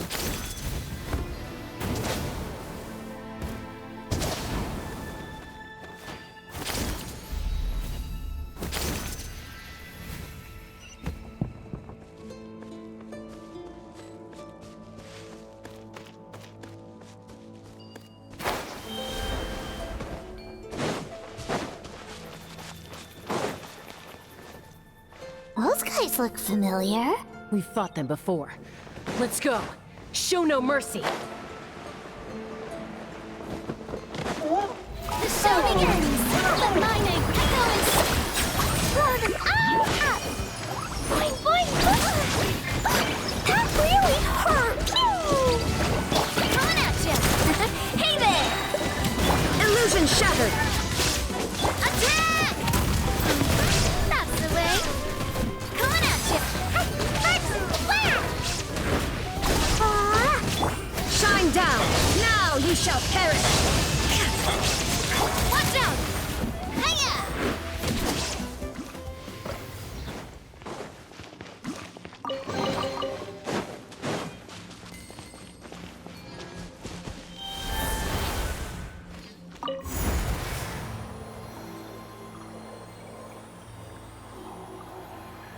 Those guys look familiar. We've fought them before. Let's go. Show no mercy. The show begins! Let my name echo and roar them up! Boing, boing, boing! That really hurt! Coming at ya! Hey there! Illusion shattered! Attack! That's the way! Coming at ya! Shine down! Now you shall perish! Watch out! Hiya!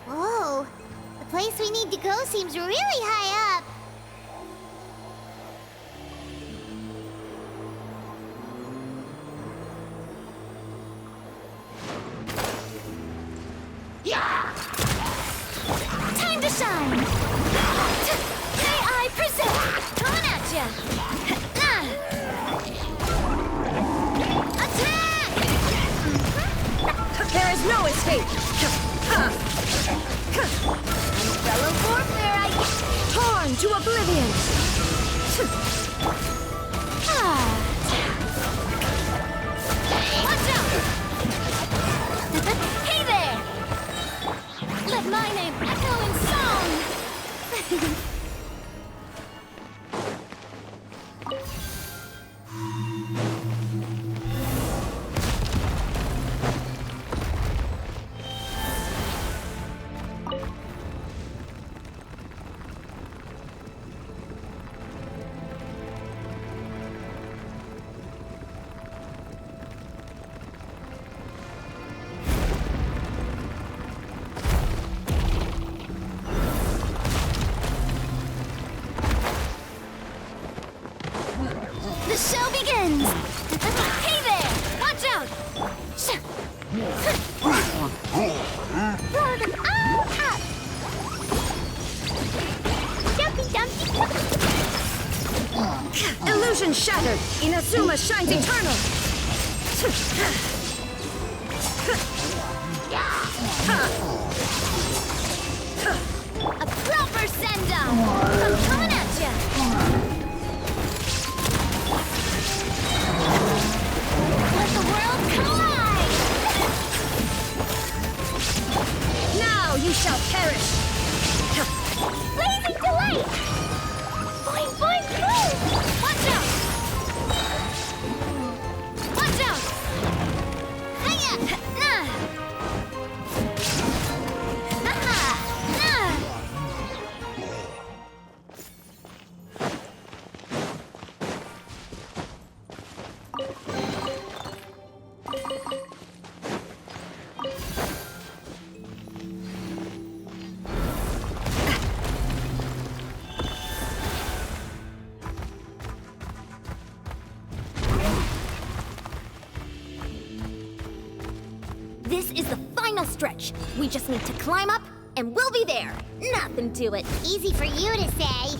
Whoa! The place we need to go seems really high up. Time to shine! May I present? Coming at ya! Attack! There is no escape! Fellow warfare, Torn to oblivion! Watch out! Hey there! Let my name echo in song! Inazuma shines eternal! A proper send-down! I'm coming at ya! Let the world collide! Now you shall perish! Blazing delight! Boing, boing, boing! Watch out! Watch out! Hiya! Nah! This is the final stretch. We just need to climb up, and we'll be there. Nothing to it. Easy for you to say.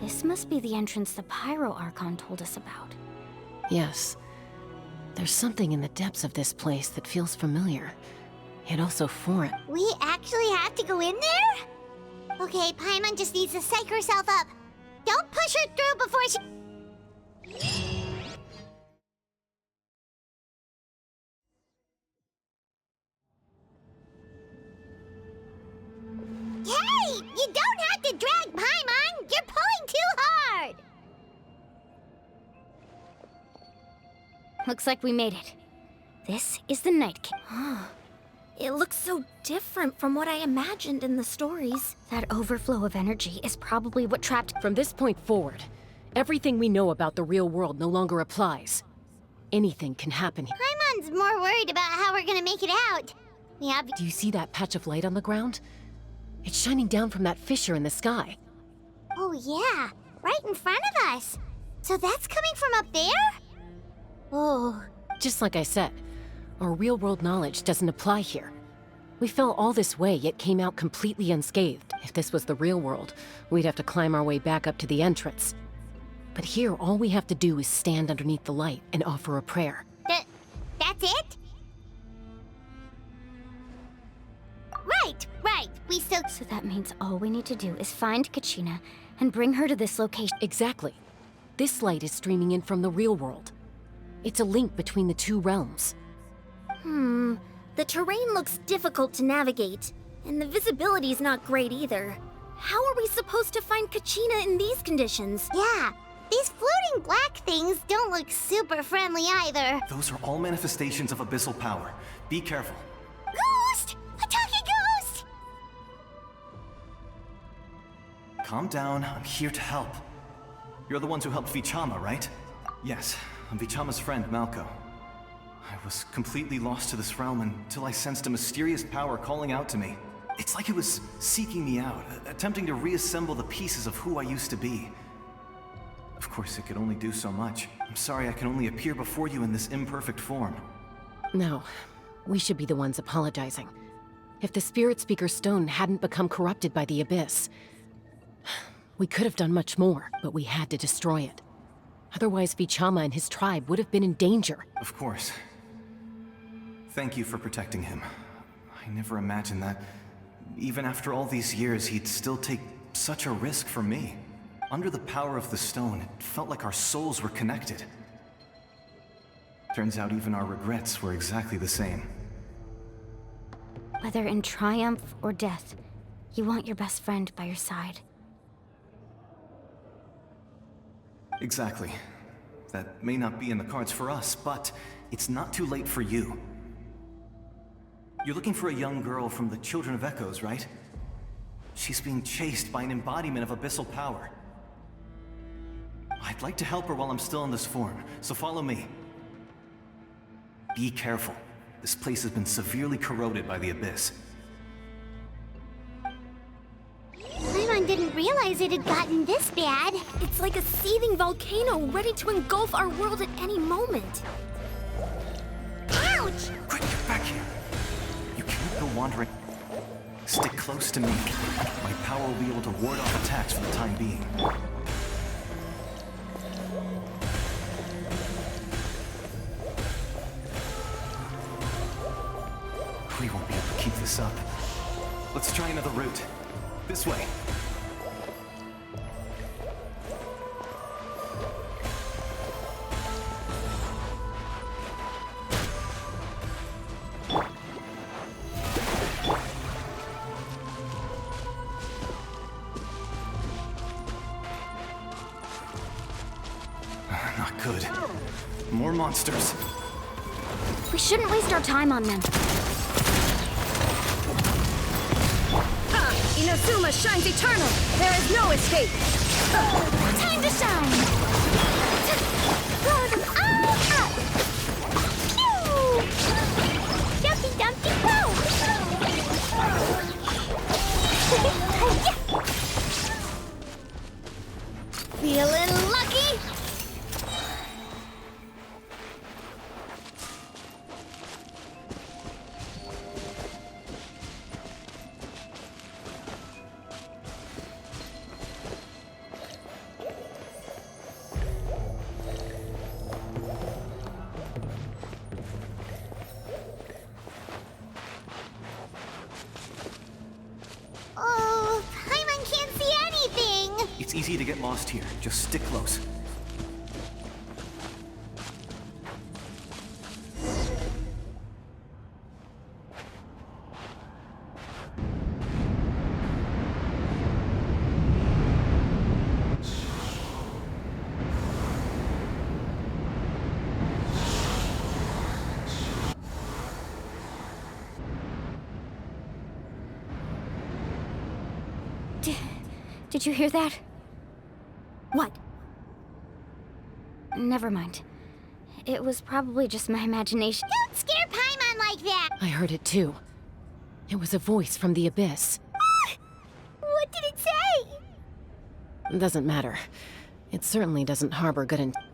This must be the entrance the Pyro Archon told us about. Yes. There's something in the depths of this place that feels familiar, yet also foreign. We actually have to go in there? Okay, Paimon just needs to psych herself up. Don't push her through before she... Hey! You don't have to drag Paimon! You're pulling too hard! Looks like we made it. This is the Night King. It looks so different from what I imagined in the stories. That overflow of energy is probably what trapped... From this point forward, everything we know about the real world no longer applies. Anything can happen here. Paimon's more worried about how we're gonna make it out. We have... Do you see that patch of light on the ground? It's shining down from that fissure in the sky. Oh yeah, right in front of us. So that's coming from up there? Oh. Just like I said, our real-world knowledge doesn't apply here. We fell all this way, yet came out completely unscathed. If this was the real world, we'd have to climb our way back up to the entrance. But here, all we have to do is stand underneath the light and offer a prayer. That's it? Right. We still... So that means all we need to do is find Kachina and bring her to this location. Exactly. This light is streaming in from the real world. It's a link between the two realms. The terrain looks difficult to navigate, and the visibility's not great either. How are we supposed to find Kachina in these conditions? Yeah, these floating black things don't look super friendly either. Those are all manifestations of abyssal power. Be careful. Ghost! A talking ghost! Calm down, I'm here to help. You're the ones who helped Vichama, right? Yes, I'm Vichama's friend, Malko. I was completely lost to this realm until I sensed a mysterious power calling out to me. It's like it was seeking me out, attempting to reassemble the pieces of who I used to be. Of course, it could only do so much. I'm sorry I can only appear before you in this imperfect form. No, we should be the ones apologizing. If the Spirit Speaker's stone hadn't become corrupted by the Abyss, we could have done much more, but we had to destroy it. Otherwise, Vichama and his tribe would have been in danger. Of course. Thank you for protecting him. I never imagined that, even after all these years, he'd still take such a risk for me. Under the power of the stone, it felt like our souls were connected. Turns out even our regrets were exactly the same. Whether in triumph or death, you want your best friend by your side. Exactly. That may not be in the cards for us, but it's not too late for you. You're looking for a young girl from the Children of Echoes, right? She's being chased by an embodiment of abyssal power. I'd like to help her while I'm still in this form, so follow me. Be careful. This place has been severely corroded by the Abyss. realize it had gotten this bad. It's like a seething volcano ready to engulf our world at any moment. Ouch! Quick, get back here. You can't go wandering. Stick close to me. My power will be able to ward off attacks for the time being. We won't be able to keep this up. Let's try another route. This way. Not good. More monsters. We shouldn't waste our time on them. Inazuma shines eternal. There is no escape. Time to shine! Blow them all up! Pew! Jumpy Dumpty Go! Feeling lucky? Oh, Paimon can't see anything! It's easy to get lost here. Just stick close. Did you hear that? What? Never mind. It was probably just my imagination. Don't scare Paimon like that! I heard it too. It was a voice from the abyss. What did it say? Doesn't matter. It certainly doesn't harbor good intent.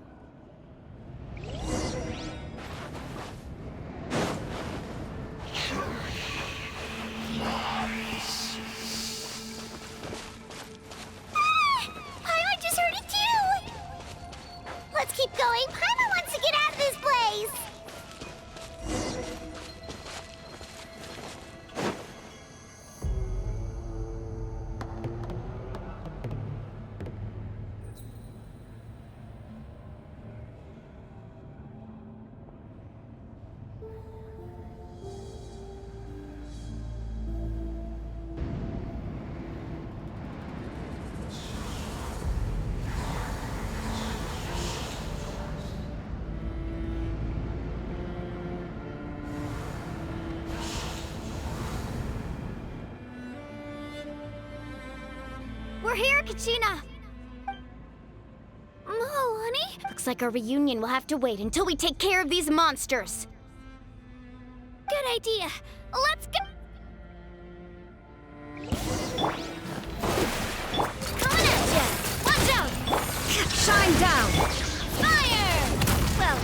Paimon just heard it too! Let's keep going. Paimon wants to get out of this place! We're here, Kachina! No, honey? Looks like our reunion will have to wait until we take care of these monsters. Good idea. Let's go! Coming at ya! Watch out! Shine down! Fire! Well,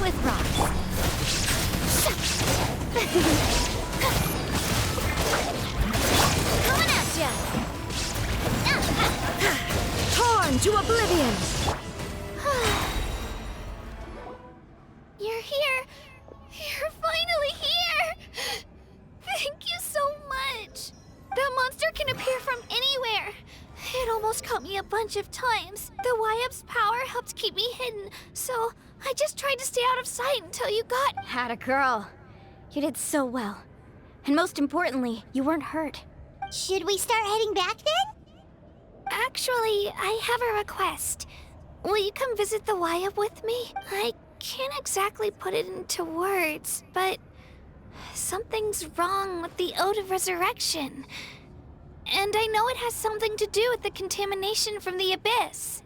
with rocks. Coming at ya! Torn to oblivion! You're here! You're finally here! Thank you so much! That monster can appear from anywhere! It almost caught me a bunch of times. The Wyab's power helped keep me hidden, so I just tried to stay out of sight until you got— Had a girl. You did so well. And most importantly, you weren't hurt. Should we start heading back then? Actually, I have a request. Will you come visit the Wyab with me? I can't exactly put it into words, but something's wrong with the Ode of Resurrection. And I know it has something to do with the contamination from the Abyss.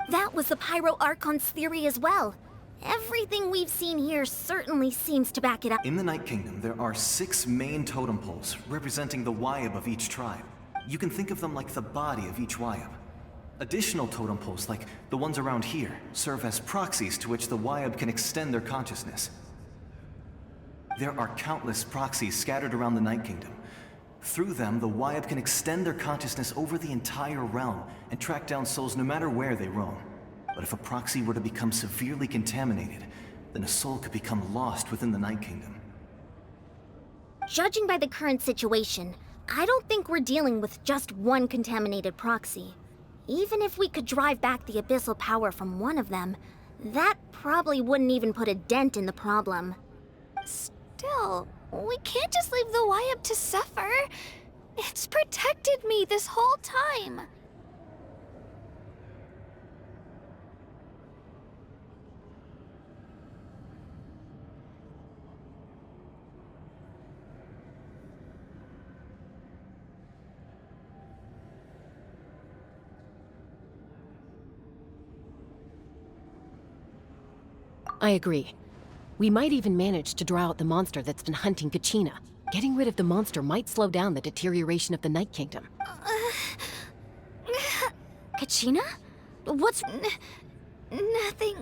That was the Pyro Archon's theory as well. Everything we've seen here certainly seems to back it up. In the Night Kingdom, there are 6 main totem poles representing the Wyab of each tribe. You can think of them like the body of each Wyab. Additional totem poles, like the ones around here, serve as proxies to which the Wyab can extend their consciousness. There are countless proxies scattered around the Night Kingdom. Through them, the Wyab can extend their consciousness over the entire realm and track down souls no matter where they roam. But if a proxy were to become severely contaminated, then a soul could become lost within the Night Kingdom. Judging by the current situation, I don't think we're dealing with just one contaminated proxy. Even if we could drive back the abyssal power from one of them, that probably wouldn't even put a dent in the problem. Still, we can't just leave the Wyab to suffer. It's protected me this whole time. I agree. We might even manage to draw out the monster that's been hunting Kachina. Getting rid of the monster might slow down the deterioration of the Night Kingdom. Kachina? What's... Nothing.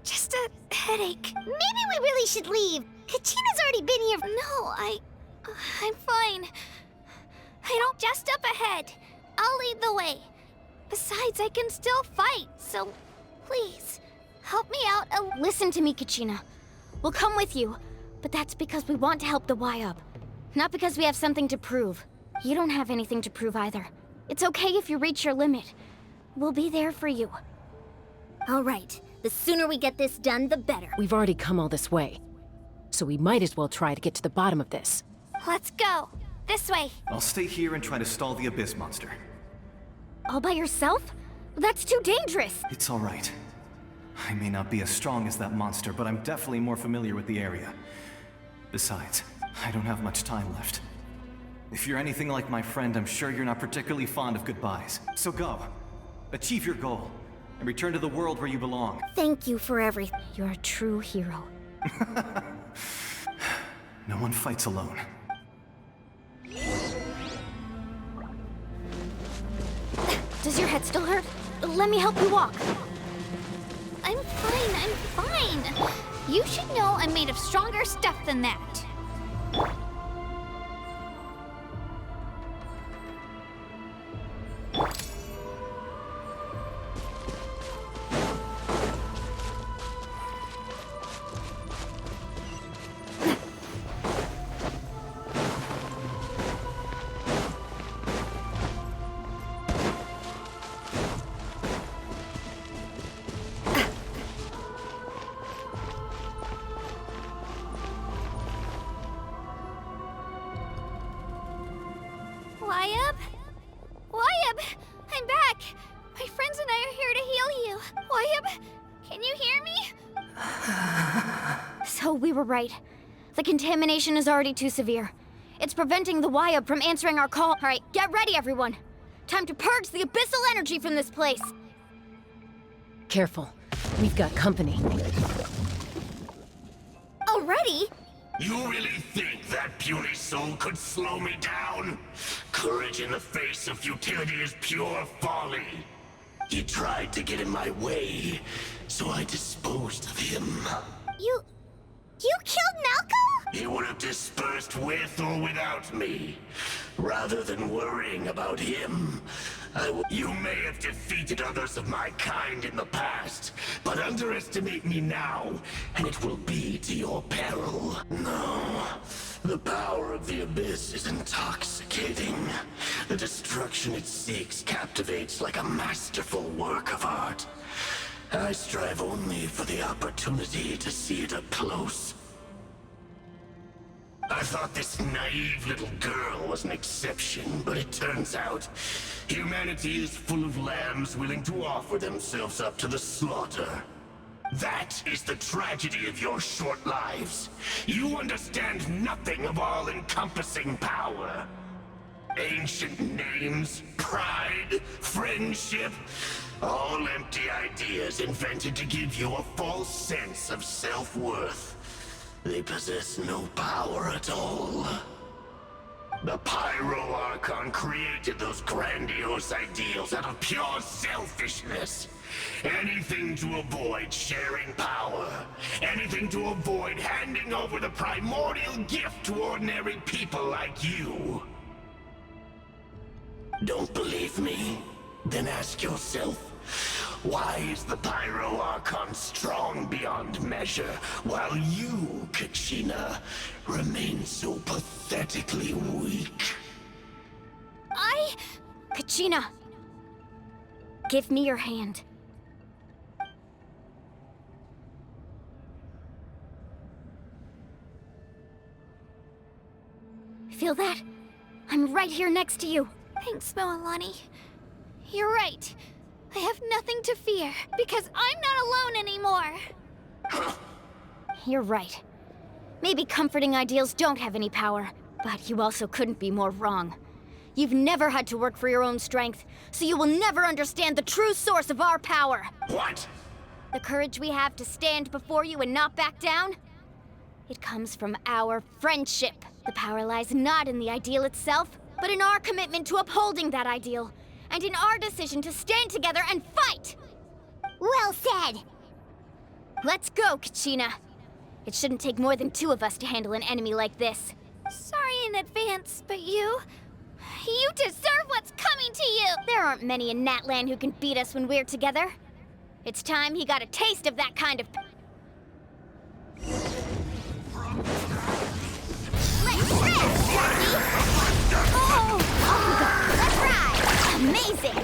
Just a headache. Maybe we really should leave. Kachina's already been here. No, I'm fine. I don't just up ahead. I'll lead the way. Besides, I can still fight, so please, help me out a... Listen to me, Kachina. We'll come with you, but that's because we want to help the Wyab. Not because we have something to prove. You don't have anything to prove either. It's okay if you reach your limit. We'll be there for you. All right. The sooner we get this done, the better. We've already come all this way, so we might as well try to get to the bottom of this. Let's go. This way. I'll stay here and try to stall the Abyss monster. All by yourself? That's too dangerous. It's all right. I may not be as strong as that monster, but I'm definitely more familiar with the area. Besides, I don't have much time left. If you're anything like my friend, I'm sure you're not particularly fond of goodbyes. So go. Achieve your goal. And return to the world where you belong. Thank you for everything. You're a true hero. No one fights alone. Does your head still hurt? Let me help you walk. I'm fine. You should know I'm made of stronger stuff than that. Wyab! I'm back! My friends and I are here to heal you. Wyab, can you hear me? So we were right. The contamination is already too severe. It's preventing the Wyab from answering our call. All right, get ready, everyone. Time to purge the abyssal energy from this place. Careful. We've got company. Already? You really think that puny soul could slow me down? Courage in the face of futility is pure folly. He tried to get in my way, so I disposed of him. You killed Malco? He would have dispersed with or without me. Rather than worrying about him, you may have defeated others of my kind in the past, but underestimate me now, and it will be to your peril. No, the power of the Abyss is intoxicating. The destruction it seeks captivates like a masterful work of art. I strive only for the opportunity to see it up close. I thought this naive little girl was an exception, but it turns out humanity is full of lambs willing to offer themselves up to the slaughter. That is the tragedy of your short lives. You understand nothing of all-encompassing power. Ancient names, pride, friendship, all empty ideas invented to give you a false sense of self-worth. They possess no power at all. The Pyro Archon created those grandiose ideals out of pure selfishness. Anything to avoid sharing power. Anything to avoid handing over the primordial gift to ordinary people like you. Don't believe me? Then ask yourself, why is the Pyro Archon strong beyond measure, while you, Kachina, remain so pathetically weak? Kachina! Give me your hand. Feel that? I'm right here next to you. Thanks, Moalani. You're right. I have nothing to fear, because I'm not alone anymore. You're right. Maybe comforting ideals don't have any power, but you also couldn't be more wrong. You've never had to work for your own strength, so you will never understand the true source of our power. What? The courage we have to stand before you and not back down? It comes from our friendship. The power lies not in the ideal itself, but in our commitment to upholding that ideal, and in our decision to stand together and fight! Well said! Let's go, Kachina. It shouldn't take more than 2 of us to handle an enemy like this. Sorry in advance, but you deserve what's coming to you! There aren't many in Natlan who can beat us when we're together. It's time he got a taste of that kind of... Let's Let's ride! Amazing!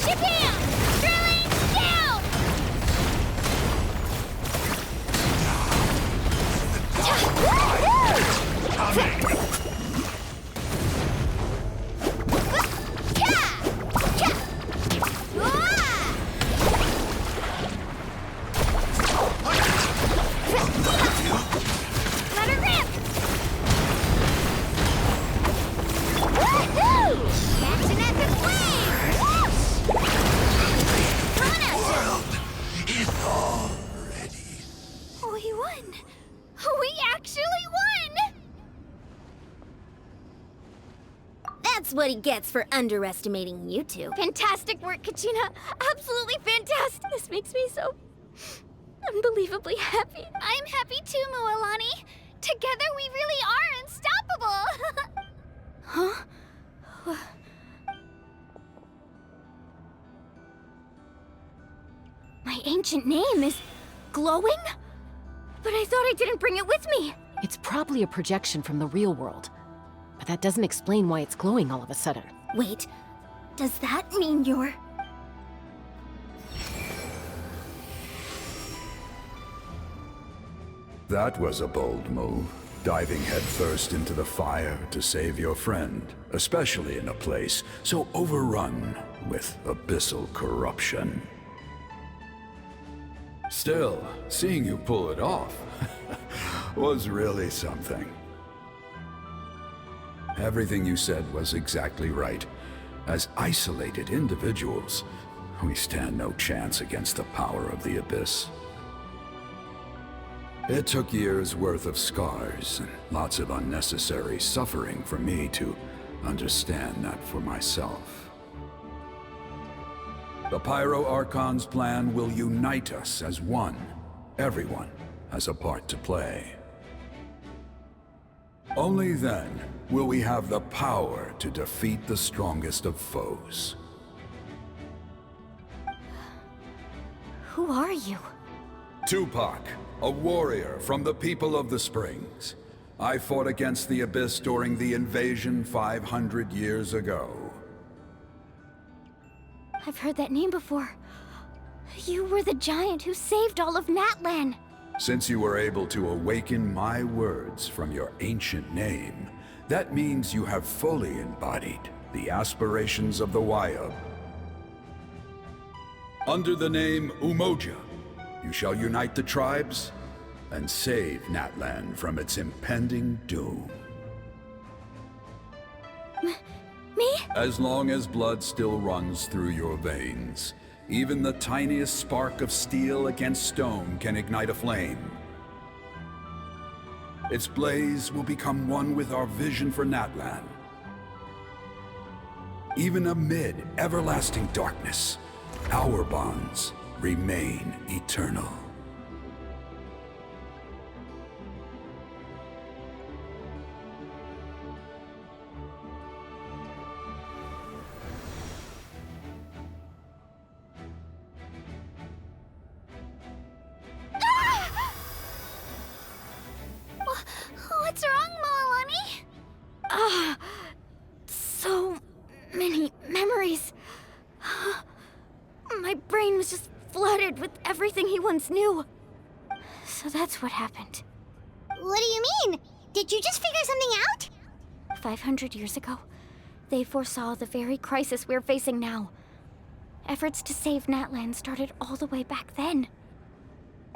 Shabam! Drilling down! Let her rip! Catching at the flame! Run at Is all ready. We won! We actually won! That's what he gets for underestimating you two. Fantastic work, Kachina! Absolutely fantastic! This makes me so... unbelievably happy. I'm happy too, Moalani. Together we really are unstoppable! Huh? My ancient name is... glowing? But I thought I didn't bring it with me. It's probably a projection from the real world. But that doesn't explain why it's glowing all of a sudden. Wait, does that mean you're... That was a bold move, diving headfirst into the fire to save your friend, especially in a place so overrun with abyssal corruption. Still, seeing you pull it off was really something. Everything you said was exactly right. As isolated individuals, we stand no chance against the power of the Abyss. It took years' worth of scars and lots of unnecessary suffering for me to understand that for myself. The Pyro Archon's plan will unite us as one. Everyone has a part to play. Only then will we have the power to defeat the strongest of foes. Who are you? Tupac, a warrior from the people of the Springs. I fought against the Abyss during the invasion 500 years ago. I've heard that name before. You were the giant who saved all of Natlan. Since you were able to awaken my words from your ancient name, that means you have fully embodied the aspirations of the Wayab. Under the name Umoja, you shall unite the tribes and save Natlan from its impending doom. Me? As long as blood still runs through your veins, even the tiniest spark of steel against stone can ignite a flame. Its blaze will become one with our vision for Natlan. Even amid everlasting darkness, our bonds remain eternal. What's wrong, Moalani? So many memories. My brain was just flooded with everything he once knew. So that's what happened. What do you mean? Did you just figure something out? 500 years ago, they foresaw the very crisis we're facing now. Efforts to save Natlan started all the way back then.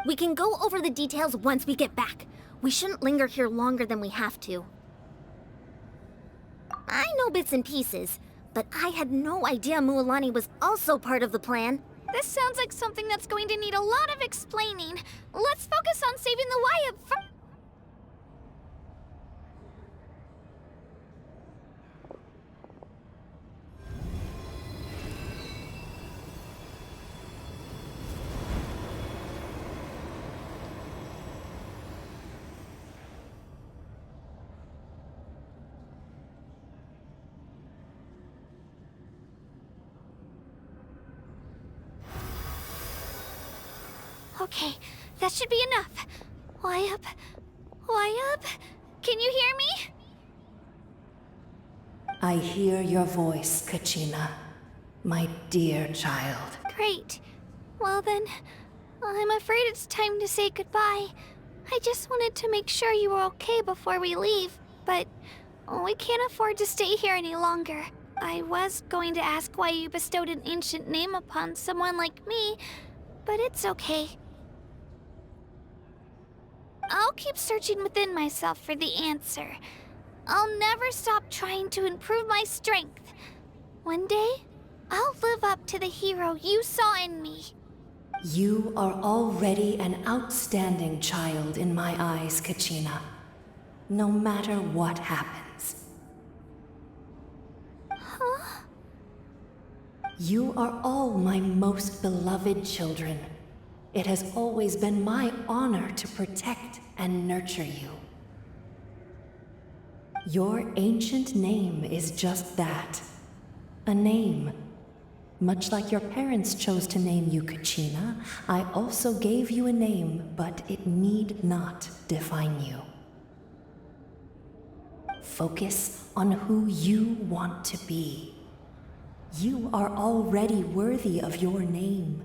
We can go over the details once we get back. We shouldn't linger here longer than we have to. I know bits and pieces, but I had no idea Mualani was also part of the plan. This sounds like something that's going to need a lot of explaining. Let's focus on saving the Wayab first. Okay, that should be enough. Wayab? Wayab? Can you hear me? I hear your voice, Kachina, my dear child. Great. Well then, I'm afraid it's time to say goodbye. I just wanted to make sure you were okay before we leave, but we can't afford to stay here any longer. I was going to ask why you bestowed an ancient name upon someone like me, but it's okay. I'll keep searching within myself for the answer. I'll never stop trying to improve my strength. One day, I'll live up to the hero you saw in me. You are already an outstanding child in my eyes, Kachina. No matter what happens. Huh? You are all my most beloved children. It has always been my honor to protect and nurture you. Your ancient name is just that. A name. Much like your parents chose to name you Kachina, I also gave you a name, but it need not define you. Focus on who you want to be. You are already worthy of your name.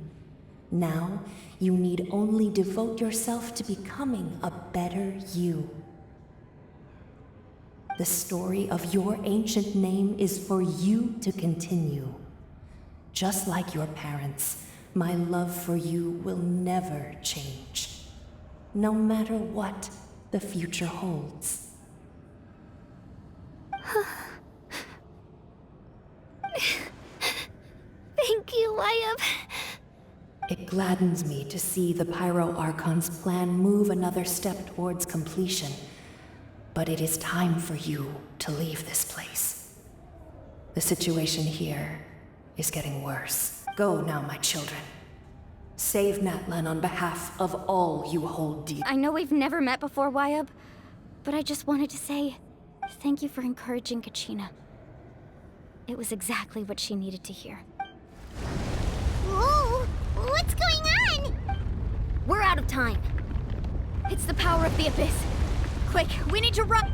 Now, you need only devote yourself to becoming a better you. The story of your ancient name is for you to continue. Just like your parents, my love for you will never change, no matter what the future holds. Thank you, Wayab. It gladdens me to see the Pyro Archon's plan move another step towards completion. But it is time for you to leave this place. The situation here is getting worse. Go now, my children. Save Natlan on behalf of all you hold dear. I know we've never met before, Wayab, but I just wanted to say thank you for encouraging Kachina. It was exactly what she needed to hear. Whoa! What's going on? We're out of time. It's the power of the Abyss. Quick, we need to run!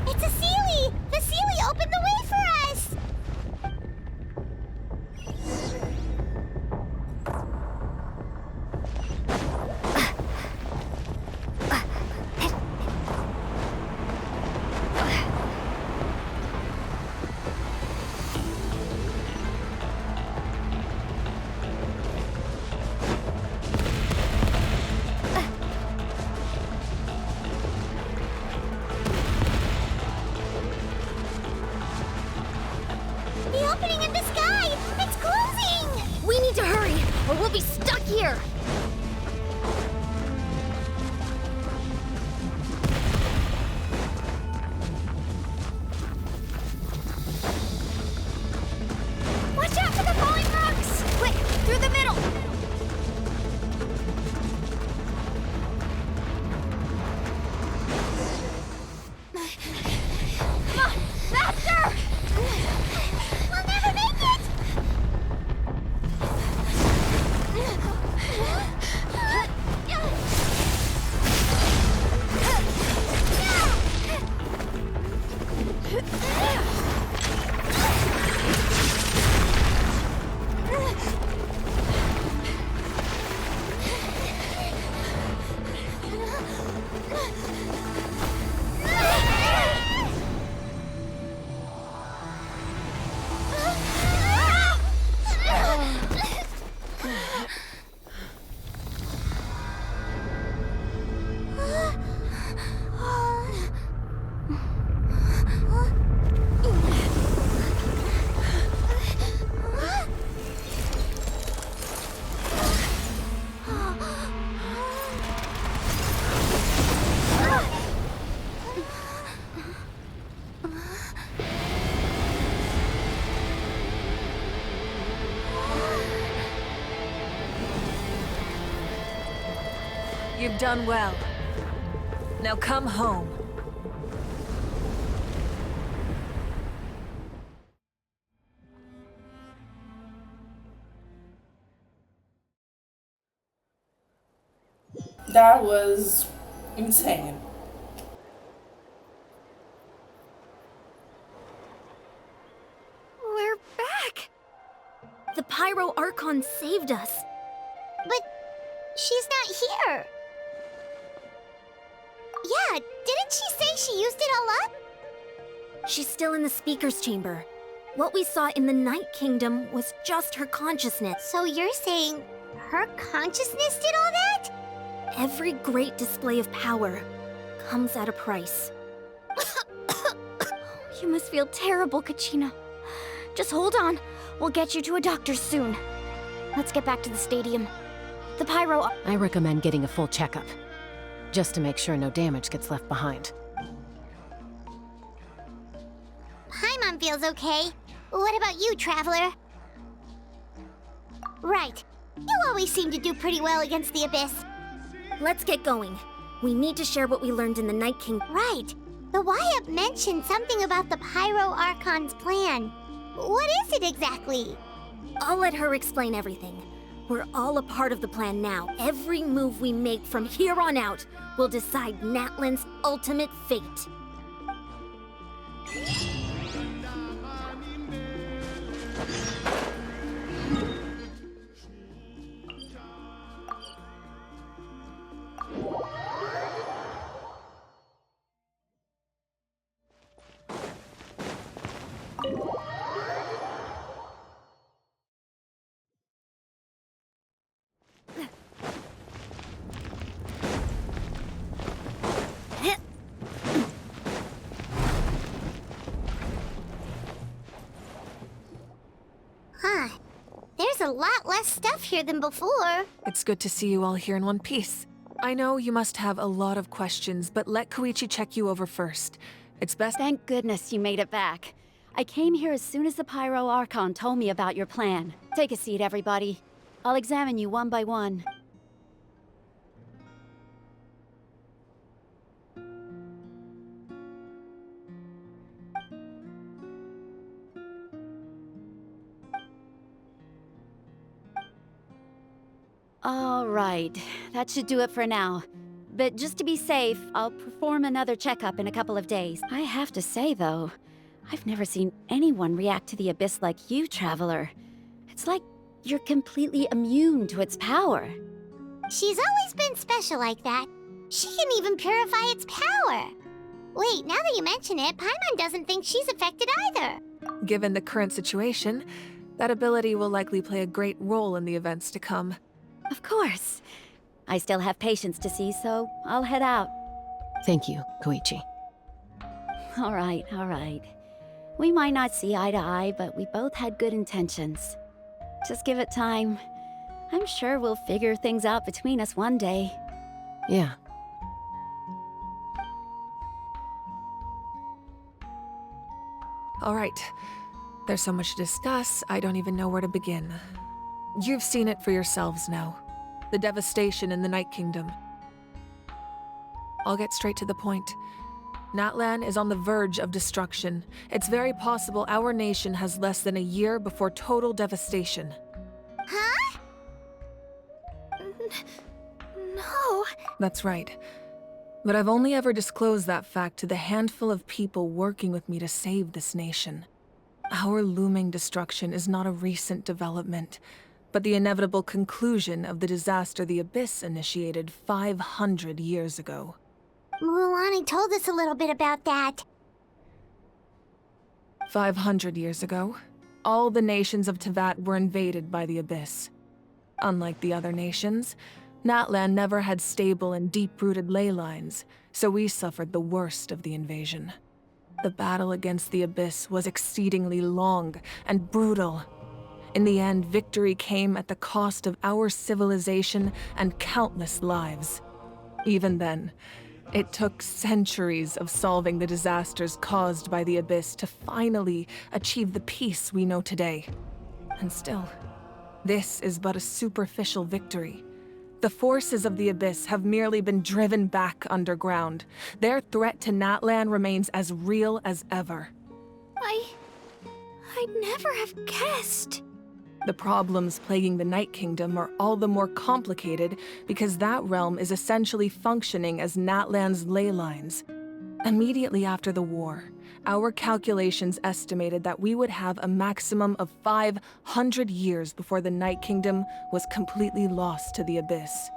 It's a Sealy! The Sealy opened the way for us! You've done well. Now come home. That was insane. We're back! The Pyro Archon saved us. But she's not here. Yeah, didn't she say she used it all up? She's still in the Speaker's Chamber. What we saw in the Night Kingdom was just her consciousness. So you're saying her consciousness did all that? Every great display of power comes at a price. You must feel terrible, Kachina. Just hold on. We'll get you to a doctor soon. Let's get back to the stadium. The Pyro... I recommend getting a full checkup, just to make sure no damage gets left behind. Paimon feels okay. What about you, Traveler? Right. You always seem to do pretty well against the Abyss. Let's get going. We need to share what we learned in the Night Kingdom. Right. The Wyatt mentioned something about the Pyro Archon's plan. What is it exactly? I'll let her explain everything. We're all a part of the plan now. Every move we make from here on out will decide Natlan's ultimate fate. Huh. There's a lot less stuff here than before. It's good to see you all here in one piece. I know you must have a lot of questions, but let Koichi check you over first. It's best— Thank goodness you made it back. I came here as soon as the Pyro Archon told me about your plan. Take a seat, everybody. I'll examine you one by one. All right, that should do it for now. But just to be safe, I'll perform another checkup in a couple of days. I have to say, though, I've never seen anyone react to the Abyss like you, Traveler. It's like you're completely immune to its power. She's always been special like that. She can even purify its power. Wait, now that you mention it, Paimon doesn't think she's affected either. Given the current situation, that ability will likely play a great role in the events to come. Of course. I still have patients to see, so I'll head out. Thank you, Koichi. All right, all right. We might not see eye to eye, but we both had good intentions. Just give it time. I'm sure we'll figure things out between us one day. Yeah. All right. There's so much to discuss, I don't even know where to begin. You've seen it for yourselves now. The devastation in the Night Kingdom. I'll get straight to the point. Natlan is on the verge of destruction. It's very possible our nation has less than a year before total devastation. Huh? No. That's right. But I've only ever disclosed that fact to the handful of people working with me to save this nation. Our looming destruction is not a recent development, but the inevitable conclusion of the disaster the Abyss initiated 500 years ago. Mulani told us a little bit about that. 500 years ago, all the nations of Teyvat were invaded by the Abyss. Unlike the other nations, Natlan never had stable and deep-rooted ley lines, so we suffered the worst of the invasion. The battle against the Abyss was exceedingly long and brutal. In the end, victory came at the cost of our civilization and countless lives. Even then, it took centuries of solving the disasters caused by the Abyss to finally achieve the peace we know today. And still, this is but a superficial victory. The forces of the Abyss have merely been driven back underground. Their threat to Natlan remains as real as ever. I'd never have guessed. The problems plaguing the Night Kingdom are all the more complicated because that realm is essentially functioning as Natlan's ley lines. Immediately after the war, our calculations estimated that we would have a maximum of 500 years before the Night Kingdom was completely lost to the Abyss.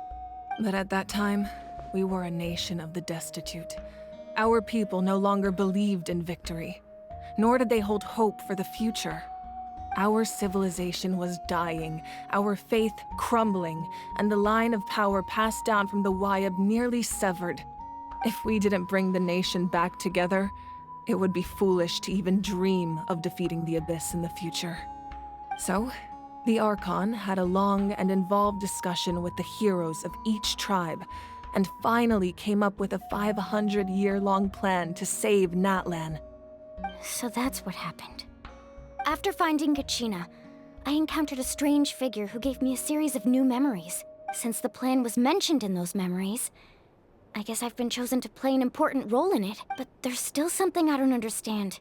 But at that time, we were a nation of the destitute. Our people no longer believed in victory, nor did they hold hope for the future. Our civilization was dying, our faith crumbling, and the line of power passed down from the Wayab nearly severed. If we didn't bring the nation back together, it would be foolish to even dream of defeating the Abyss in the future. So, the Archon had a long and involved discussion with the heroes of each tribe, and finally came up with a 500-year-long plan to save Natlan. So that's what happened. After finding Kachina, I encountered a strange figure who gave me a series of new memories. Since the plan was mentioned in those memories, I guess I've been chosen to play an important role in it, but there's still something I don't understand.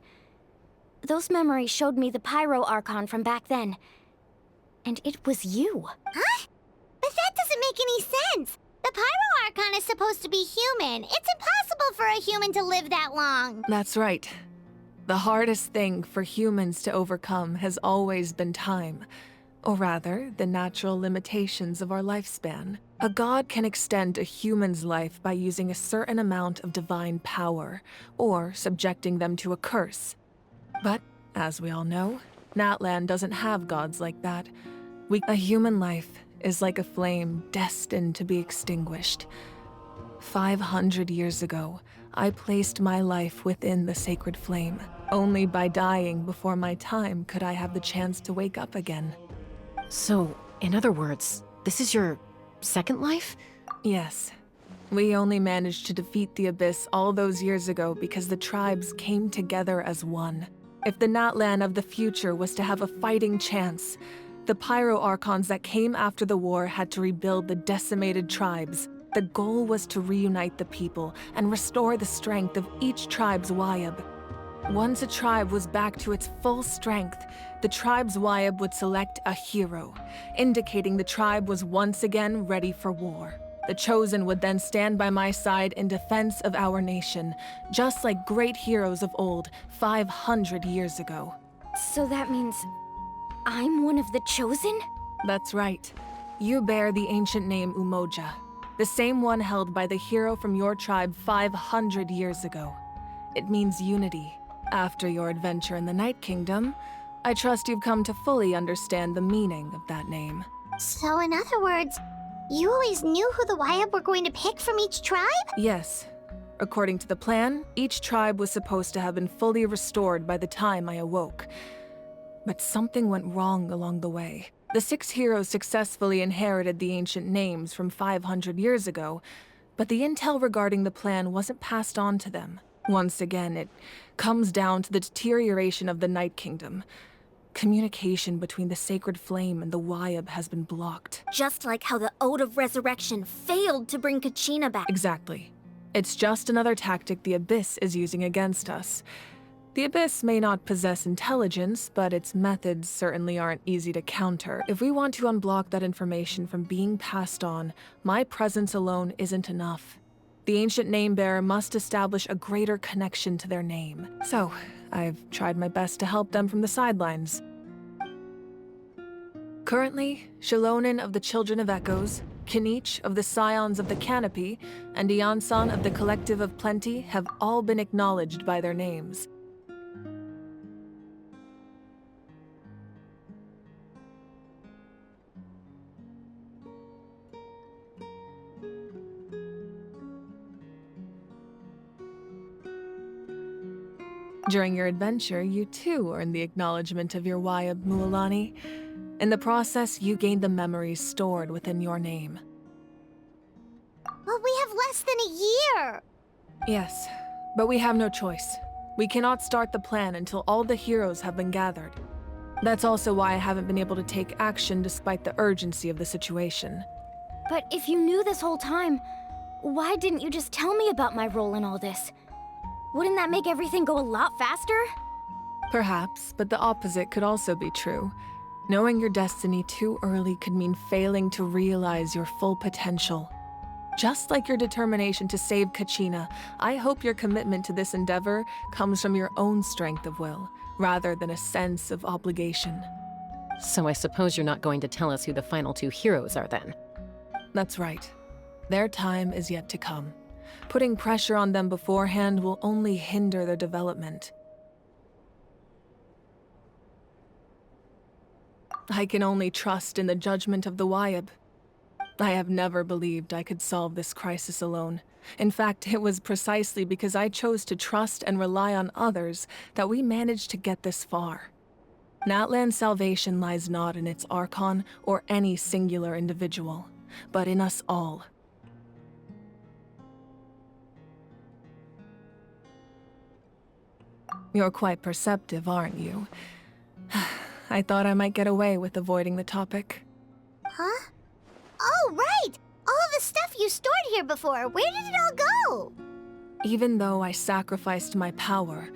Those memories showed me the Pyro Archon from back then, and it was you. Huh? But that doesn't make any sense. The Pyro Archon is supposed to be human. It's impossible for a human to live that long. That's right. The hardest thing for humans to overcome has always been time, or rather, the natural limitations of our lifespan. A god can extend a human's life by using a certain amount of divine power, or subjecting them to a curse. But, as we all know, Natlan doesn't have gods like that. A human life is like a flame destined to be extinguished. 500 years ago, I placed my life within the sacred flame. Only by dying before my time could I have the chance to wake up again. So, in other words, this is your second life? Yes. We only managed to defeat the Abyss all those years ago because the tribes came together as one. If the Natlan of the future was to have a fighting chance, the Pyro Archons that came after the war had to rebuild the decimated tribes. The goal was to reunite the people and restore the strength of each tribe's Wayab. Once a tribe was back to its full strength, the tribe's Wayab would select a hero, indicating the tribe was once again ready for war. The Chosen would then stand by my side in defense of our nation, just like great heroes of old 500 years ago. So that means I'm one of the Chosen? That's right. You bear the ancient name Umoja, the same one held by the hero from your tribe 500 years ago. It means unity. After your adventure in the Night Kingdom, I trust you've come to fully understand the meaning of that name. So in other words, you always knew who the Wayab were going to pick from each tribe? Yes. According to the plan, each tribe was supposed to have been fully restored by the time I awoke. But something went wrong along the way. The 6 heroes successfully inherited the ancient names from 500 years ago, but the intel regarding the plan wasn't passed on to them. Once again, it comes down to the deterioration of the Night Kingdom. Communication between the Sacred Flame and the Wayab has been blocked. Just like how the Ode of Resurrection failed to bring Kachina back. Exactly. It's just another tactic the Abyss is using against us. The Abyss may not possess intelligence, but its methods certainly aren't easy to counter. If we want to unblock that information from being passed on, my presence alone isn't enough. The ancient name-bearer must establish a greater connection to their name. So, I've tried my best to help them from the sidelines. Currently, Shilonin of the Children of Echoes, Kinich of the Scions of the Canopy, and Iansan of the Collective of Plenty have all been acknowledged by their names. During your adventure, you too earned the acknowledgement of your Wayab, Mualani. In the process, you gained the memories stored within your name. But we have less than a year! Yes, but we have no choice. We cannot start the plan until all the heroes have been gathered. That's also why I haven't been able to take action despite the urgency of the situation. But if you knew this whole time, why didn't you just tell me about my role in all this? Wouldn't that make everything go a lot faster? Perhaps, but the opposite could also be true. Knowing your destiny too early could mean failing to realize your full potential. Just like your determination to save Kachina, I hope your commitment to this endeavor comes from your own strength of will, rather than a sense of obligation. So I suppose you're not going to tell us who the final two heroes are then? That's right. Their time is yet to come. Putting pressure on them beforehand will only hinder their development. I can only trust in the judgment of the Wyab. I have never believed I could solve this crisis alone. In fact, it was precisely because I chose to trust and rely on others that we managed to get this far. Natlan's salvation lies not in its Archon or any singular individual, but in us all. You're quite perceptive, aren't you? I thought I might get away with avoiding the topic. Huh? Oh, right! All of the stuff you stored here before, where did it all go? Even though I sacrificed my power,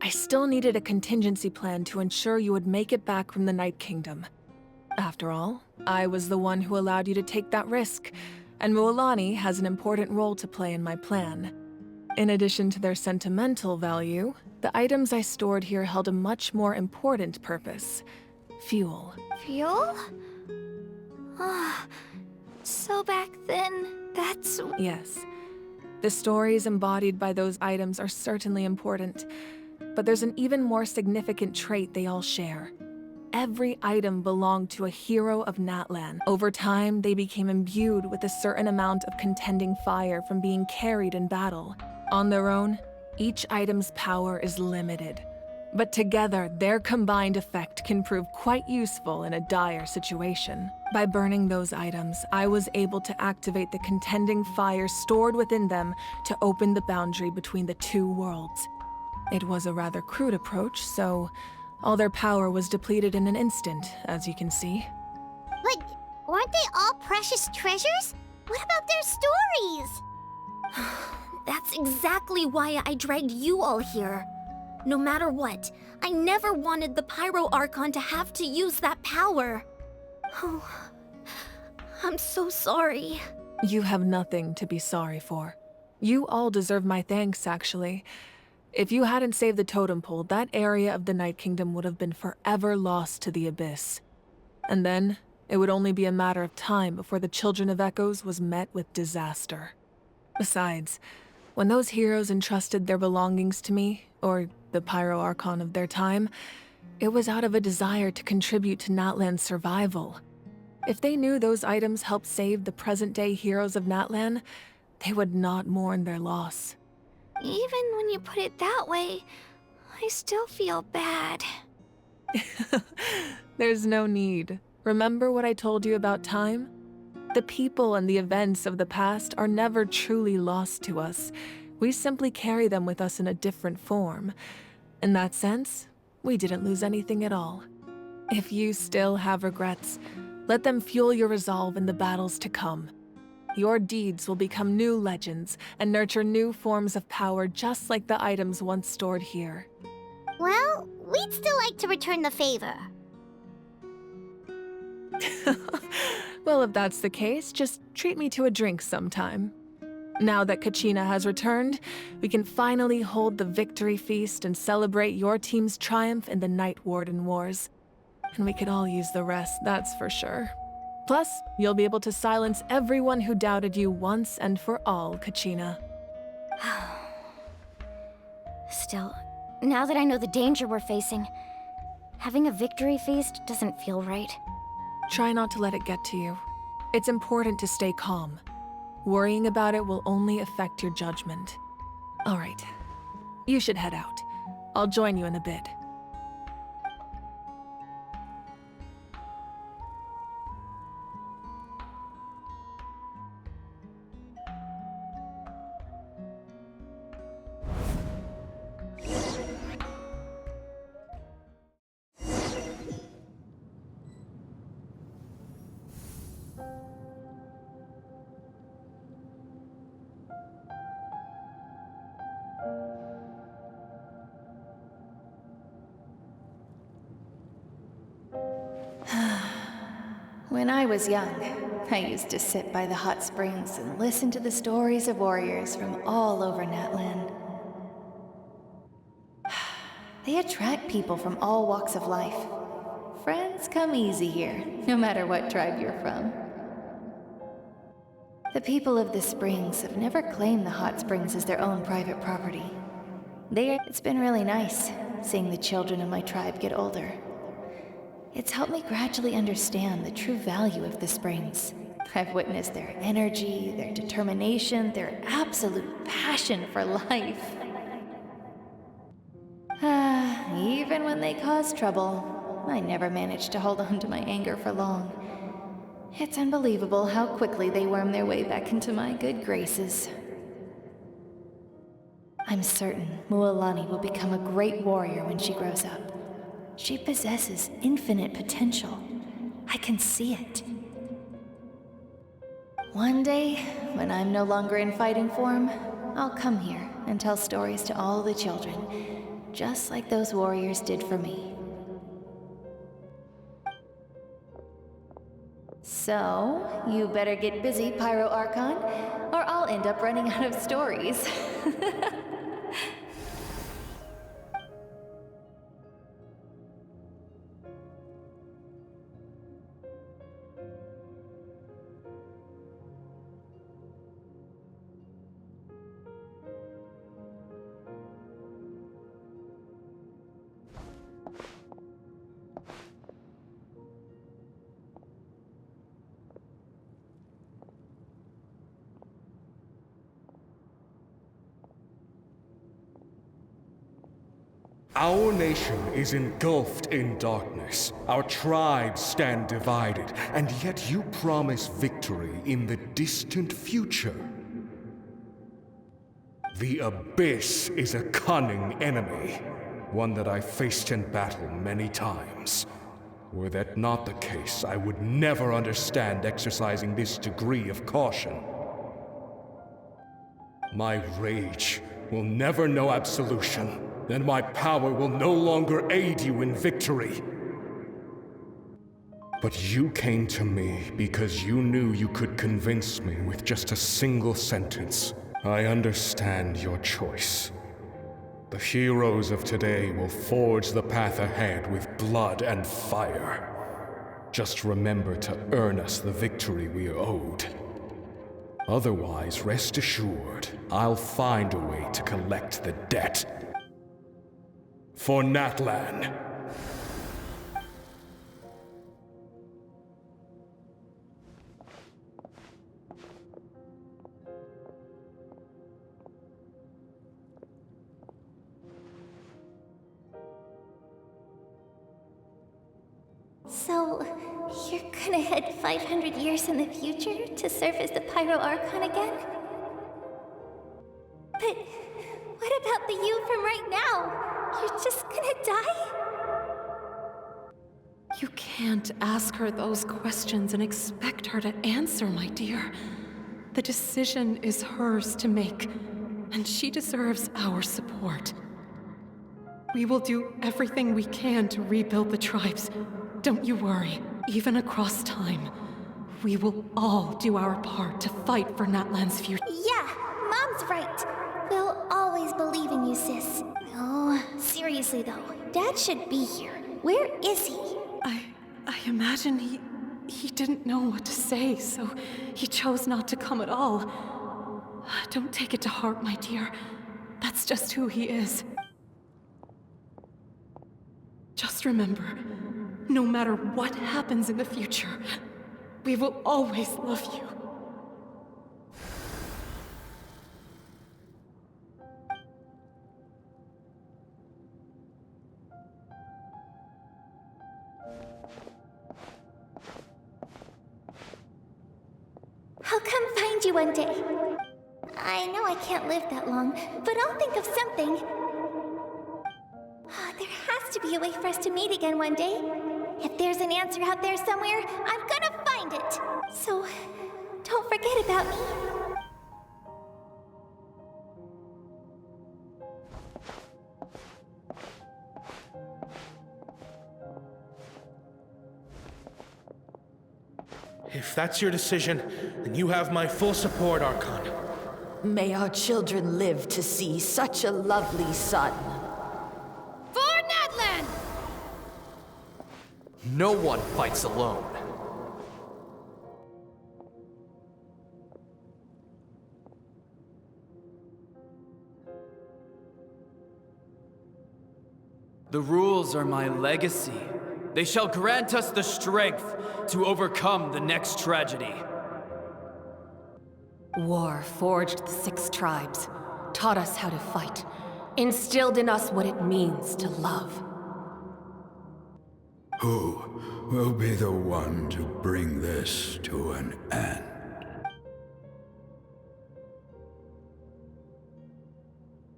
I still needed a contingency plan to ensure you would make it back from the Night Kingdom. After all, I was the one who allowed you to take that risk, and Mualani has an important role to play in my plan. In addition to their sentimental value, the items I stored here held a much more important purpose: fuel. Fuel? Ah, so back then, that's... Yes. The stories embodied by those items are certainly important, but there's an even more significant trait they all share. Every item belonged to a hero of Natlan. Over time, they became imbued with a certain amount of contending fire from being carried in battle. On their own, each item's power is limited, but together, their combined effect can prove quite useful in a dire situation. By burning those items, I was able to activate the contending fire stored within them to open the boundary between the two worlds. It was a rather crude approach, so all their power was depleted in an instant, as you can see. But weren't they all precious treasures? What about their stories? That's exactly why I dragged you all here. No matter what, I never wanted the Pyro Archon to have to use that power. Oh, I'm so sorry. You have nothing to be sorry for. You all deserve my thanks, actually. If you hadn't saved the totem pole, that area of the Night Kingdom would have been forever lost to the Abyss. And then, it would only be a matter of time before the Children of Echoes was met with disaster. Besides, when those heroes entrusted their belongings to me, or the Pyro Archon of their time, it was out of a desire to contribute to Natlan's survival. If they knew those items helped save the present-day heroes of Natlan, they would not mourn their loss. Even when you put it that way, I still feel bad. There's no need. Remember what I told you about time? The people and the events of the past are never truly lost to us. We simply carry them with us in a different form. In that sense, we didn't lose anything at all. If you still have regrets, let them fuel your resolve in the battles to come. Your deeds will become new legends and nurture new forms of power just like the items once stored here. Well, we'd still like to return the favor. Well, if that's the case, just treat me to a drink sometime. Now that Kachina has returned, we can finally hold the victory feast and celebrate your team's triumph in the Night Warden Wars. And we could all use the rest, that's for sure. Plus, you'll be able to silence everyone who doubted you once and for all, Kachina. Still, now that I know the danger we're facing, having a victory feast doesn't feel right. Try not to let it get to you. It's important to stay calm. Worrying about it will only affect your judgment. All right, you should head out. I'll join you in a bit. When I was young, I used to sit by the hot springs and listen to the stories of warriors from all over Natlan. They attract people from all walks of life. Friends come easy here, no matter what tribe you're from. The people of the springs have never claimed the hot springs as their own private property. It's been really nice, seeing the children of my tribe get older. It's helped me gradually understand the true value of the springs. I've witnessed their energy, their determination, their absolute passion for life. Even when they cause trouble, I never managed to hold on to my anger for long. It's unbelievable how quickly they worm their way back into my good graces. I'm certain Mualani will become a great warrior when she grows up. She possesses infinite potential. I can see it. One day, when I'm no longer in fighting form, I'll come here and tell stories to all the children, just like those warriors did for me. So, you better get busy, Pyro Archon, or I'll end up running out of stories. Our nation is engulfed in darkness. Our tribes stand divided, and yet you promise victory in the distant future. The Abyss is a cunning enemy, one that I faced in battle many times. Were that not the case, I would never understand exercising this degree of caution. My rage will never know absolution, and my power will no longer aid you in victory. But you came to me because you knew you could convince me with just a single sentence. I understand your choice. The heroes of today will forge the path ahead with blood and fire. Just remember to earn us the victory we are owed. Otherwise, rest assured, I'll find a way to collect the debt. For Natlan. So, you're gonna head 500 years in the future to serve as the Pyro Archon again? But what about the you from right now? You're just gonna die? You can't ask her those questions and expect her to answer, my dear. The decision is hers to make, and she deserves our support. We will do everything we can to rebuild the tribes. Don't you worry. Even across time, we will all do our part to fight for Natlan's future. Yeah, Mom's right. We'll always believe in you, sis. Oh, seriously though, Dad should be here. Where is he? I imagine he didn't know what to say, so he chose not to come at all. Don't take it to heart, my dear. That's just who he is. Just remember, no matter what happens in the future, we will always love you. I'll come find you one day. I know I can't live that long, but I'll think of something. There has to be a way for us to meet again one day. If there's an answer out there somewhere, I'm gonna find it. So, don't forget about me. If that's your decision, then you have my full support, Archon. May our children live to see such a lovely son. For Natlan! No one fights alone. The rules are my legacy. They shall grant us the strength to overcome the next tragedy. War forged the 6 tribes, taught us how to fight, instilled in us what it means to love. Who will be the one to bring this to an end?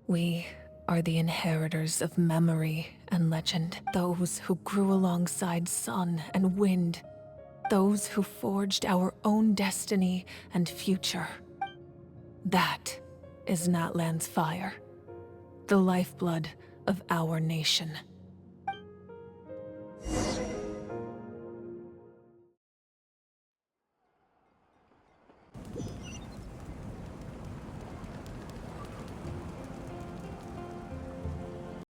We are the inheritors of memory and legend. Those who grew alongside sun and wind. Those who forged our own destiny and future. That is Natlan's fire. The lifeblood of our nation.